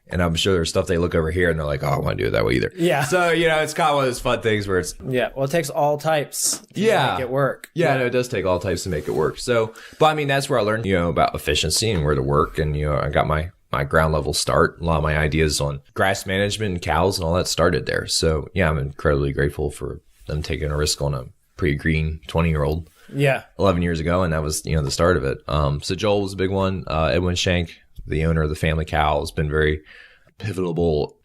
And I'm sure there's stuff they look over here and they're like, oh, I want to do it that way either. Yeah. So, it's kind of one of those fun things where it's. Yeah. Well, it takes all types to make it work. Yeah, no, it does take all types to make it work. So, but I mean, that's where I learned, about efficiency and where to work. And, I got my ground level start. A lot of my ideas on grass management and cows and all that started there. So, yeah, I'm incredibly grateful for them taking a risk on a pretty green 20-year-old. Yeah. 11 years ago, and that was, the start of it. So Joel was a big one. Edwin Shank, the owner of the family cow, has been very pivotal.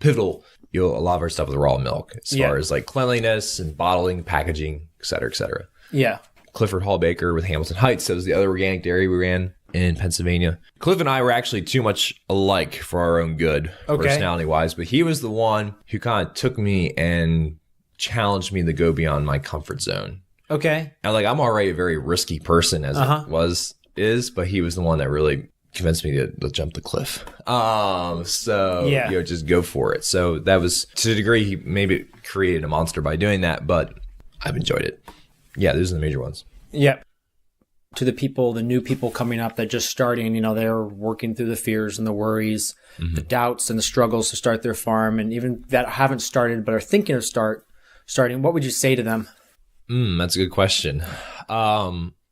A lot of our stuff with raw milk as far as like cleanliness and bottling, packaging, et cetera, et cetera. Yeah. Clifford Hall Baker with Hamilton Heights. That was the other organic dairy we ran in Pennsylvania. Cliff and I were actually too much alike for our own good, personality-wise, but he was the one who kind of took me and challenged me to go beyond my comfort zone. Okay. And like, I'm already a very risky person as it is, but he was the one that really convinced me to jump the cliff. Just go for it. So that was, to a degree, he maybe created a monster by doing that, but I've enjoyed it. Yeah, those are the major ones. Yeah. To the new people coming up that just starting, they're working through the fears and the worries, the doubts and the struggles to start their farm, and even that haven't started but are thinking of starting, what would you say to them? That's a good question.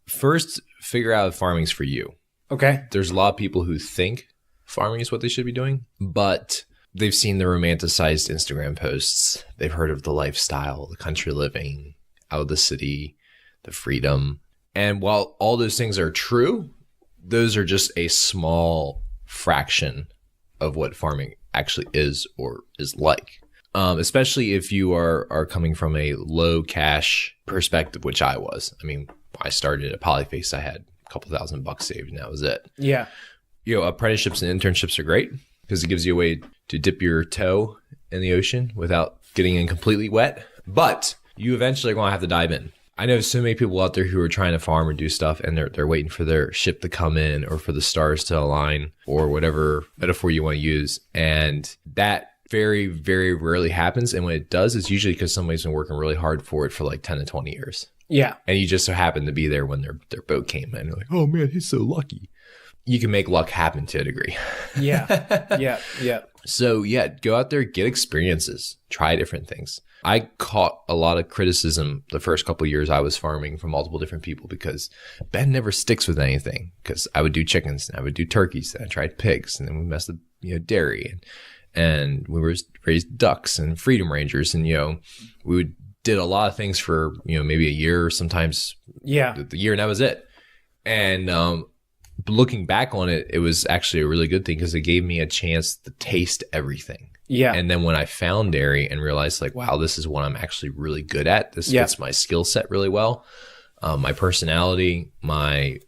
First, figure out if farming's for you. Okay. There's a lot of people who think farming is what they should be doing, but they've seen the romanticized Instagram posts. They've heard of the lifestyle, the country living, out of the city, the freedom. And while all those things are true, those are just a small fraction of what farming actually is or is like. Especially if you are coming from a low cash perspective, which I was. I mean, I started at Polyface, I had a couple $1,000 saved, and that was it. Yeah. Apprenticeships and internships are great because it gives you a way to dip your toe in the ocean without getting in completely wet. But you eventually are going to have to dive in. I know so many people out there who are trying to farm or do stuff, and they're waiting for their ship to come in or for the stars to align or whatever metaphor you want to use. And that very, very rarely happens. And when it does, it's usually because somebody's been working really hard for it for like 10 to 20 years. Yeah. And you just so happen to be there when their boat came in. You're like, oh man, he's so lucky. You can make luck happen to a degree. Yeah. So go out there, get experiences, try different things. I caught a lot of criticism the first couple of years I was farming from multiple different people because Ben never sticks with anything. Because I would do chickens, and I would do turkeys, and I tried pigs, and then we messed up, dairy, and we raised ducks and freedom rangers, and we did a lot of things for maybe a year, or sometimes the year, and that was it. And looking back on it, it was actually a really good thing because it gave me a chance to taste everything. Yeah. And then when I found dairy and realized like, wow, this is what I'm actually really good at. This fits my skill set really well. My personality, my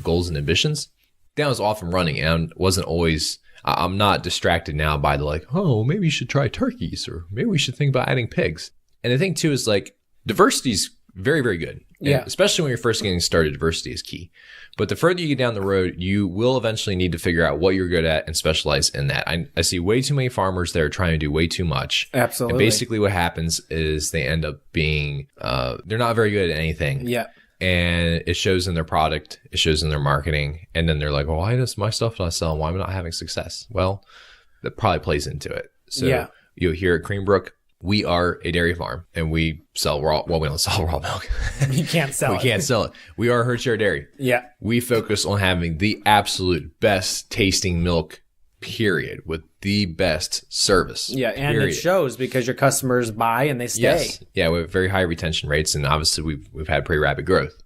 goals and ambitions. Then I was off and running, and wasn't always, I'm not distracted now by the like, oh, maybe you should try turkeys, or maybe we should think about adding pigs. And the thing too is like diversity is very, very good. And especially when you're first getting started, diversity is key. But the further you get down the road, you will eventually need to figure out what you're good at and specialize in that. I see way too many farmers that are trying to do way too much. Absolutely. And basically what happens is they end up being, they're not very good at anything. Yeah. And it shows in their product. It shows in their marketing. And then they're like, well, why does my stuff not sell? Why am I not having success? Well, that probably plays into it. So here at Creambrook, we are a dairy farm, and we sell raw. Well, we don't sell raw milk. You can't sell it. We can't sell it. We are Herd Share Dairy. Yeah. We focus on having the absolute best tasting milk, period, with the best service. Yeah, and it shows because your customers buy and they stay. Yes. Yeah, we have very high retention rates, and obviously we've had pretty rapid growth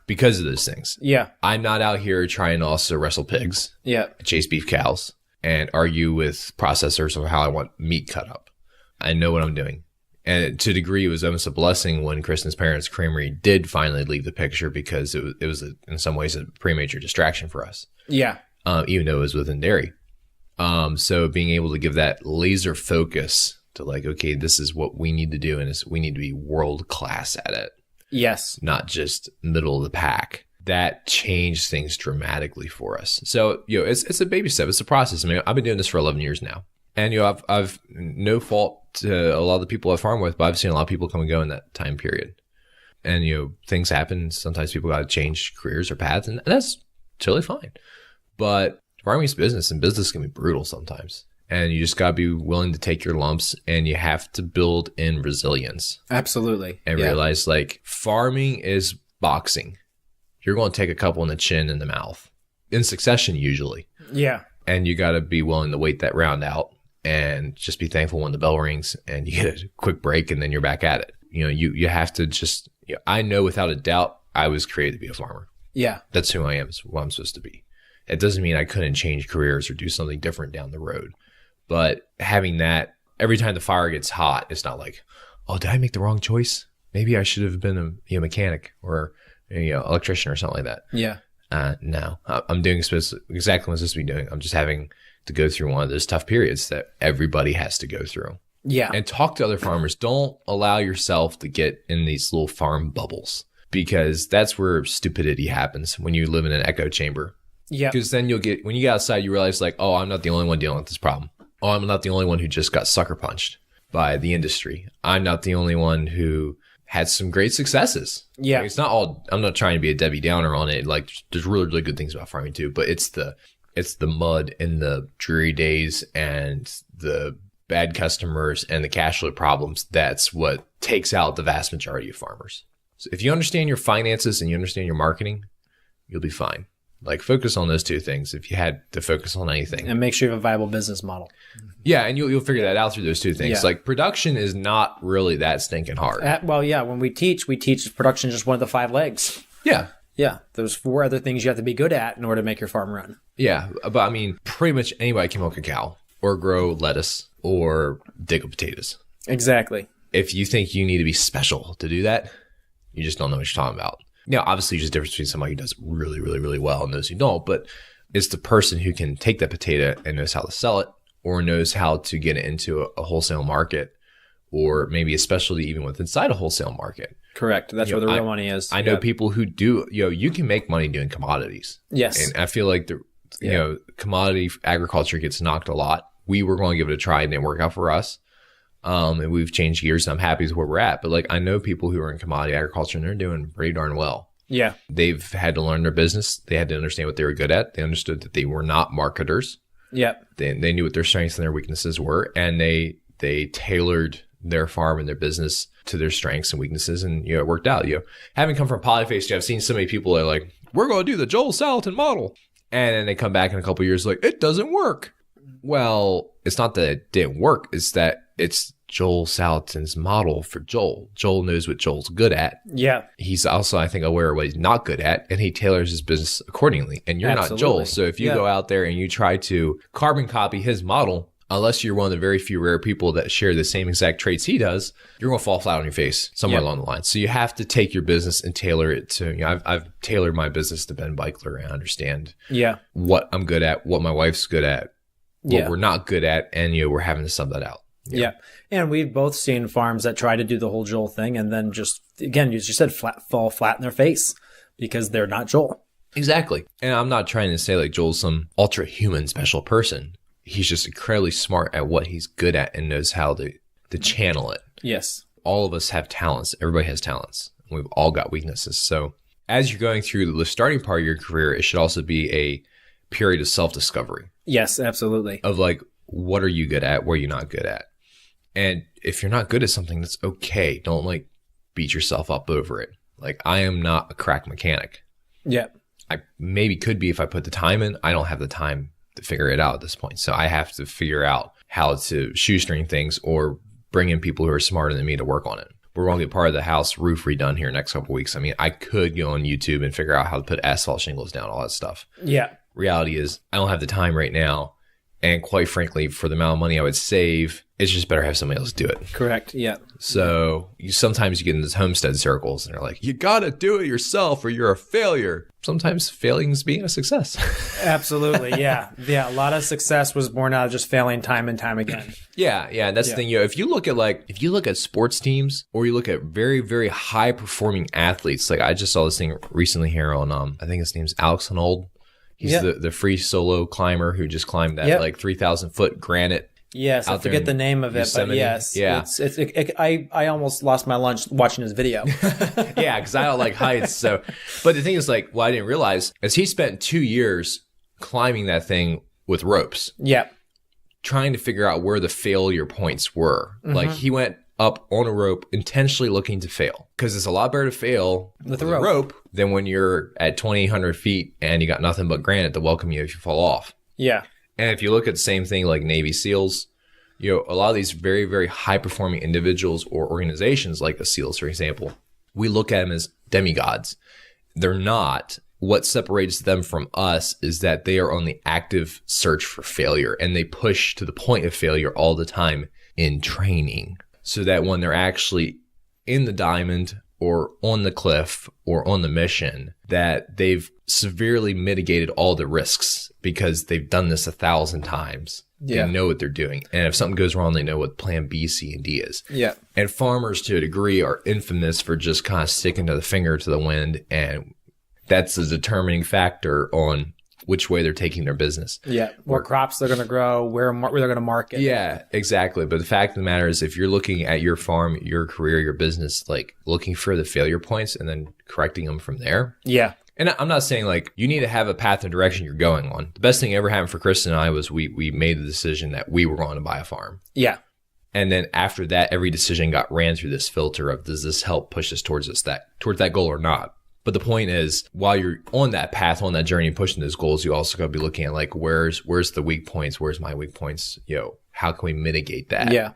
because of those things. Yeah. I'm not out here trying to also wrestle pigs. Yeah. Chase beef cows and argue with processors on how I want meat cut up. I know what I'm doing. And to a degree, it was almost a blessing when Kristen's parents' creamery did finally leave the picture, because it was in some ways a pretty major distraction for us. Yeah. Even though it was within dairy. So being able to give that laser focus to like, okay, this is what we need to do, and we need to be world class at it. Yes. Not just middle of the pack. That changed things dramatically for us. So, it's a baby step. It's a process. I mean, I've been doing this for 11 years now. And, I've no fault to a lot of the people I farm with, but I've seen a lot of people come and go in that time period. And, things happen. Sometimes people got to change careers or paths, and that's totally fine. But farming is business, and business can be brutal sometimes. And you just got to be willing to take your lumps, and you have to build in resilience. Absolutely. And realize like farming is boxing. You're going to take a couple in the chin and the mouth in succession usually. Yeah. And you got to be willing to wait that round out and just be thankful when the bell rings and you get a quick break and then you're back at it. You have to just, I know without a doubt, I was created to be a farmer. Yeah. That's who I am. It's what I'm supposed to be. It doesn't mean I couldn't change careers or do something different down the road. But having that, every time the fire gets hot, it's not like, oh, did I make the wrong choice? Maybe I should have been a mechanic or electrician or something like that. Yeah. No, I'm doing exactly what I'm supposed to be doing. I'm just having to go through one of those tough periods that everybody has to go through. Yeah. And talk to other farmers. Don't allow yourself to get in these little farm bubbles, because that's where stupidity happens when you live in an echo chamber. Yeah. Because then when you get outside, you realize like, oh, I'm not the only one dealing with this problem. Oh, I'm not the only one who just got sucker punched by the industry. I'm not the only one who had some great successes. Yeah. Like, it's not all, I'm not trying to be a Debbie Downer on it. Like, there's really, really good things about farming too, but it's the mud and the dreary days and the bad customers and the cash flow problems. That's what takes out the vast majority of farmers. So if you understand your finances and you understand your marketing, you'll be fine. Like, focus on those two things if you had to focus on anything. And make sure you have a viable business model. Yeah, and you'll figure that out through those two things. Yeah. Like, production is not really that stinking hard. Well, yeah, when we teach production just one of the 5 legs. Yeah. Yeah, there's 4 other things you have to be good at in order to make your farm run. Yeah, but I mean, pretty much anybody can milk a cow or grow lettuce or dig up potatoes. Exactly. If you think you need to be special to do that, you just don't know what you're talking about. Now, obviously, there's a difference between somebody who does really, really, really well and those who don't, but it's the person who can take that potato and knows how to sell it or knows how to get it into a wholesale market or maybe a specialty even with inside a wholesale market. Correct. That's where the real money is. I know people who do, you can make money doing commodities. Yes. And I feel like commodity agriculture gets knocked a lot. We were going to give it a try and it didn't work out for us. And we've changed gears and I'm happy with where we're at. But like, I know people who are in commodity agriculture and they're doing pretty darn well. Yeah. They've had to learn their business. They had to understand what they were good at. They understood that they were not marketers. Yep. They knew what their strengths and their weaknesses were. And they tailored their farm and their business to their strengths and weaknesses. And, it worked out. Having come from Polyface, I've seen so many people that are like, we're going to do the Joel Salatin model. And then they come back in a couple of years like, it doesn't work. Well, it's not that it didn't work. It's that it's Joel Salatin's model for Joel. Joel knows what Joel's good at. Yeah. He's also, I think, aware of what he's not good at, and he tailors his business accordingly. And you're not Joel. So if you go out there and you try to carbon copy his model, unless you're one of the very few rare people that share the same exact traits he does, you're going to fall flat on your face somewhere along the line. So you have to take your business and tailor it to, I've tailored my business to Ben Beichler and I understand what I'm good at, what my wife's good at, what we're not good at, and we're having to sub that out. Yeah. And we've both seen farms that try to do the whole Joel thing and then just, again, as you said, fall flat in their face because they're not Joel. Exactly. And I'm not trying to say like Joel's some ultra human special person. He's just incredibly smart at what he's good at and knows how to channel it. Yes. All of us have talents. Everybody has talents. We've all got weaknesses. So as you're going through the starting part of your career, it should also be a period of self-discovery. Yes, absolutely. Of like, what are you good at? What are you not good at? And if you're not good at something, that's okay. Don't like beat yourself up over it. Like, I am not a crack mechanic. Yeah. I maybe could be if I put the time in. I don't have the time to figure it out at this point. So I have to figure out how to shoestring things or bring in people who are smarter than me to work on it. We're going to get part of the house roof redone here next couple of weeks. I mean, I could go on YouTube and figure out how to put asphalt shingles down, all that stuff. Yeah. Reality is I don't have the time right now. And quite frankly, for the amount of money I would save, it's just better to have somebody else do it. Correct. Yeah. So sometimes you get in these homestead circles and they're like, you got to do it yourself or you're a failure. Sometimes failing is being a success. Absolutely. Yeah. Yeah. A lot of success was born out of just failing time and time again. Yeah. Yeah. And that's the thing. If you look at sports teams or you look at very, very high performing athletes, like I just saw this thing recently here on, I think his name's Alex Honnold. He's the free solo climber who just climbed that like 3,000 foot granite. Yes, I forget the name of it, Yosemite. but yes. Yeah. I almost lost my lunch watching his video. Yeah, because I don't like heights. So, but the thing is like, what I didn't realize is he spent 2 years climbing that thing with ropes. Yeah. Trying to figure out where the failure points were. Mm-hmm. Like he went up on a rope intentionally looking to fail because it's a lot better to fail with a rope than when you're at 2,800 feet and you got nothing but granite to welcome you if you fall off. Yeah. And if you look at the same thing like Navy SEALs, a lot of these very, very high performing individuals or organizations like the SEALs, for example, we look at them as demigods. they're not. What separates them from us is that they are on the active search for failure, and they push to the point of failure all the time in training, so that when they're actually in the diamond or on the cliff or on the mission, that they've severely mitigated all the risks because they've done this 1,000 times. Yeah. They know what they're doing. And if something goes wrong, they know what plan B, C, and D is. Yeah. And farmers, to a degree, are infamous for just kind of sticking to the finger to the wind, and that's a determining factor on which way they're taking their business. Yeah. What crops they're going to grow, where they're going to market. Yeah, exactly. But the fact of the matter is, if you're looking at your farm, your career, your business, like looking for the failure points and then correcting them from there. Yeah. And I'm not saying like you need to have a path and direction you're going on. The best thing ever happened for Kristen and I was we made the decision that we were going to buy a farm. Yeah. And then after that, every decision got ran through this filter of, does this help push us towards that goal or not? But the point is, while you're on that path, on that journey, pushing those goals, you also got to be looking at like, where's the weak points? Where's my weak points? How can we mitigate that? Yeah.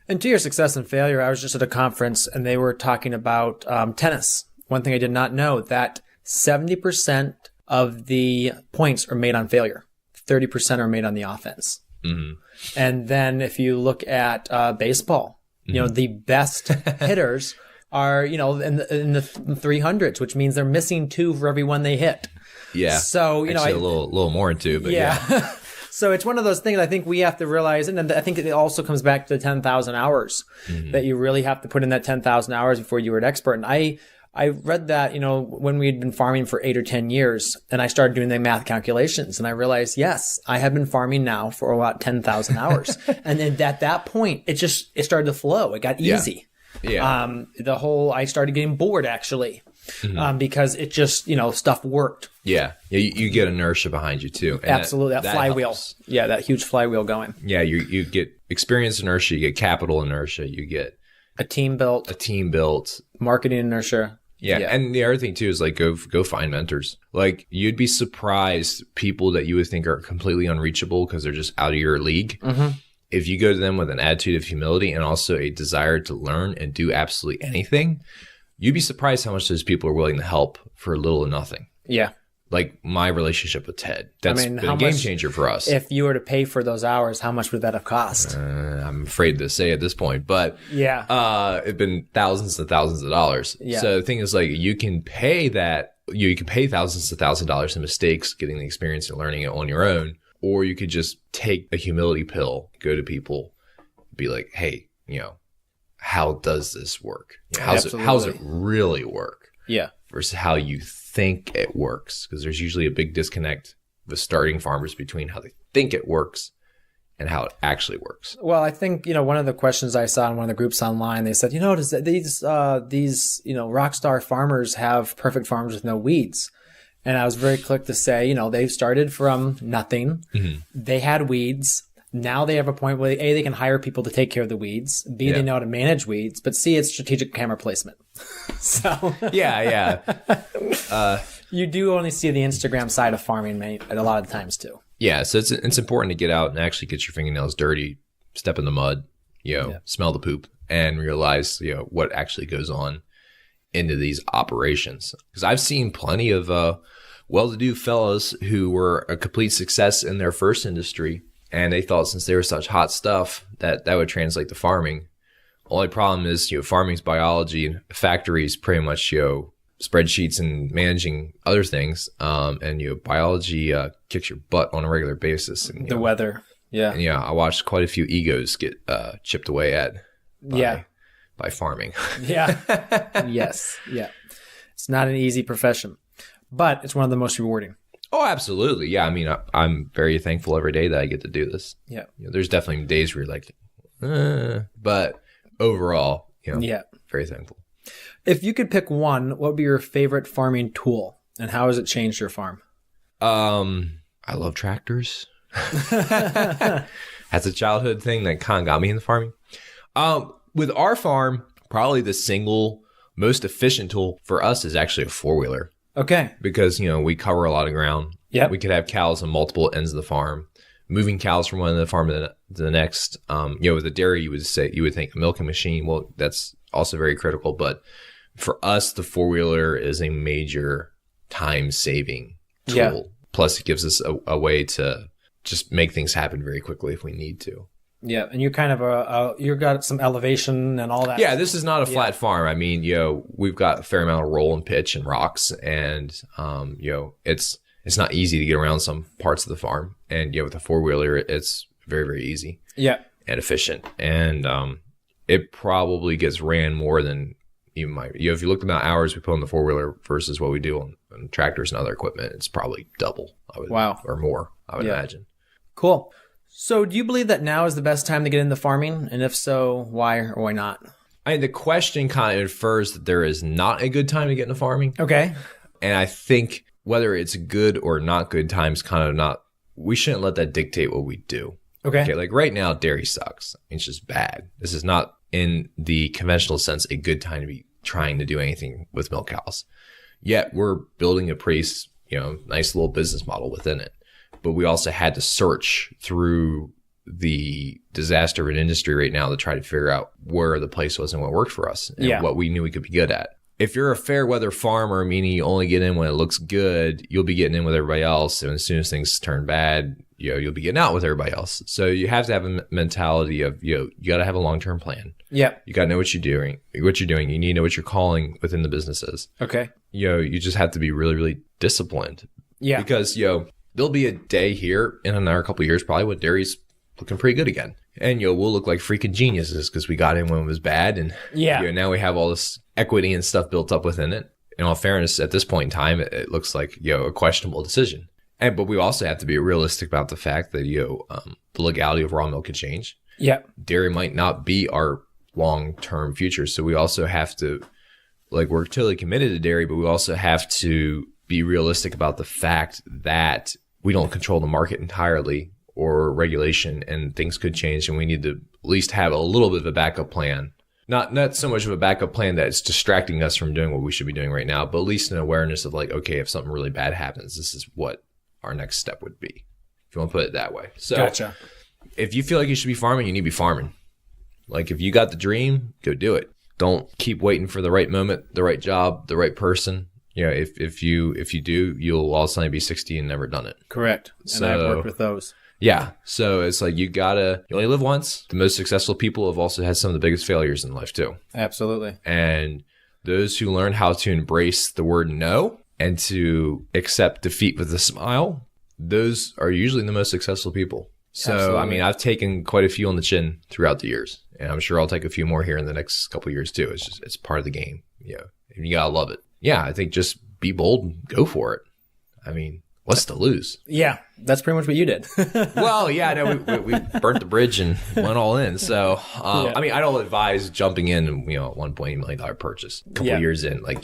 And to your success and failure, I was just at a conference and they were talking about tennis. One thing I did not know, that 70% of the points are made on failure. 30% are made on the offense. Mm-hmm. And then if you look at baseball, the best hitters are, in the 300s, which means they're missing 2 for every 1 they hit. Yeah. So, actually, a little more in 2, but yeah. So it's one of those things I think we have to realize, and I think it also comes back to the 10,000 hours that you really have to put in that 10,000 hours before you were an expert. And I read that, when we had been farming for 8 or 10 years, and I started doing the math calculations, and I realized, yes, I have been farming now for about 10,000 hours. And then at that point, it started to flow. It got easy. Yeah. I started getting bored actually, because it just, stuff worked. Yeah. You get inertia behind you too. And absolutely. That flywheel. Helps. Yeah. That huge flywheel going. Yeah. You get experience inertia, you get capital inertia, you get a team built, marketing inertia. Yeah. And the other thing too is like, go find mentors. Like, you'd be surprised people that you would think are completely unreachable because they're just out of your league. Mm-hmm. If you go to them with an attitude of humility and also a desire to learn and do absolutely anything, you'd be surprised how much those people are willing to help for little or nothing. Yeah. Like my relationship with Ted. That's been a game changer for us. If you were to pay for those hours, how much would that have cost? I'm afraid to say at this point, but it'd been thousands and thousands of dollars. Yeah. So the thing is, like, you can pay that. You can pay thousands of dollars in mistakes, getting the experience and learning it on your own. Or you could just take a humility pill, go to people, be like, hey, how does this work? How's it really work? Yeah. Versus how you think it works. Because there's usually a big disconnect with starting farmers between how they think it works and how it actually works. Well, I think, one of the questions I saw in one of the groups online, they said, does these rock star farmers have perfect farms with no weeds? And I was very quick to say, they started from nothing. Mm-hmm. They had weeds. Now they have a point where A, they can hire people to take care of the weeds. B, they know how to manage weeds. But C, it's strategic camera placement. So yeah. You do only see the Instagram side of farming a lot of times too. Yeah, so it's important to get out and actually get your fingernails dirty, step in the mud, smell the poop, and realize what actually goes on into these operations. Because I've seen plenty of well-to-do fellows who were a complete success in their first industry, and they thought since they were such hot stuff that would translate to farming. Only problem is, farming's biology, and factories pretty much spreadsheets and managing other things, and biology kicks your butt on a regular basis. And, the weather, yeah, and, I watched quite a few egos get chipped away at. By farming. Yeah. Yes. Yeah. It's not an easy profession, but it's one of the most rewarding. Oh, absolutely. Yeah. I mean, I'm very thankful every day that I get to do this. Yeah. There's definitely days where you're like, but overall, very thankful. If you could pick one, what would be your favorite farming tool and how has it changed your farm? I love tractors. That's a childhood thing that kind of got me into farming. With our farm, probably the single most efficient tool for us is actually a 4-wheeler. Okay. Because, we cover a lot of ground. Yeah. We could have cows on multiple ends of the farm. Moving cows from one end of the farm to the next. With a dairy, you would think a milking machine. Well, that's also very critical. But for us, the 4-wheeler is a major time-saving tool. Yeah. Plus, it gives us a way to just make things happen very quickly if we need to. Yeah, and you're kind of you've got some elevation and all that. Yeah, this is not a flat farm. I mean, we've got a fair amount of roll and pitch and rocks, and it's not easy to get around some parts of the farm. And with a 4-wheeler, it's very, very easy. Yeah, and efficient, and it probably gets ran more than you might. If you look at the amount of hours we put on the 4-wheeler versus what we do on tractors and other equipment, it's probably double. Or more. I would imagine. Cool. So do you believe that now is the best time to get into farming? And if so, why or why not? I mean, the question kind of infers that there is not a good time to get into farming. Okay. And I think whether it's good or not good times kind of not, we shouldn't let that dictate what we do. Okay. Like right now, dairy sucks. It's just bad. This is not, in the conventional sense, a good time to be trying to do anything with milk cows. Yet we're building a pretty, nice little business model within it. But we also had to search through the disaster of an industry right now to try to figure out where the place was and what worked for us and what we knew we could be good at. If you're a fair weather farmer, meaning you only get in when it looks good, you'll be getting in with everybody else. And as soon as things turn bad, you'll be getting out with everybody else. So you have to have a mentality of, you got to have a long-term plan. Yeah. You got to know what you're doing. You need to know what you're calling within the businesses. Okay. You just have to be really, really disciplined. Yeah. Because, there'll be a day here in another couple of years, probably, when dairy's looking pretty good again. And, we'll look like freaking geniuses because we got in when it was bad. And now we have all this equity and stuff built up within it. In all fairness, at this point in time, it looks like, a questionable decision. But we also have to be realistic about the fact that, the legality of raw milk could change. Yeah. Dairy might not be our long-term future. So we also have to, we're totally committed to dairy, but we also have to be realistic about the fact that we don't control the market entirely or regulation, and things could change, and we need to at least have a little bit of a backup plan. Not so much of a backup plan that it's distracting us from doing what we should be doing right now, but at least an awareness of okay, if something really bad happens, this is what our next step would be, if you want to put it that way. So gotcha. If you feel like you should be farming, you need to be farming. If you got the dream, go do it. Don't keep waiting for the right moment, the right job, the right person. If you do, you'll all of a sudden be 60 and never done it. Correct. And I've worked with those. Yeah. So it's you only live once. The most successful people have also had some of the biggest failures in life too. Absolutely. And those who learn how to embrace the word no and to accept defeat with a smile, those are usually the most successsul people. So, absolutely. I mean, I've taken quite a few on the chin throughout the years, and I'm sure I'll take a few more here in the next couple of years too. It's part of the game. And you gotta love it. Yeah, I think just be bold and go for it. I mean, what's to lose? Yeah, that's pretty much what you did. Well, yeah, no, we burnt the bridge and went all in. So, I mean, I don't advise jumping in, at one point, $1 million purchase. A couple of years in, I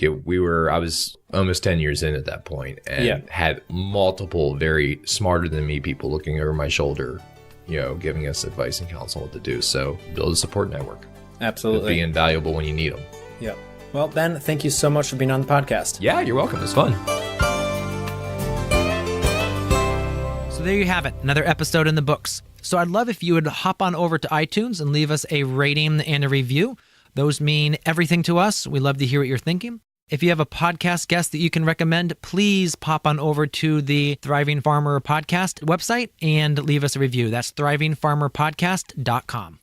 was almost 10 years in at that point, and had multiple very smarter than me people looking over my shoulder, giving us advice and counsel on what to do. So build a support network. Absolutely. Be invaluable when you need them. Yeah. Well, Ben, thank you so much for being on the podcast. Yeah, you're welcome. It was fun. So there you have it, another episode in the books. So I'd love if you would hop on over to iTunes and leave us a rating and a review. Those mean everything to us. We love to hear what you're thinking. If you have a podcast guest that you can recommend, please pop on over to the Thriving Farmer Podcast website and leave us a review. That's thrivingfarmerpodcast.com.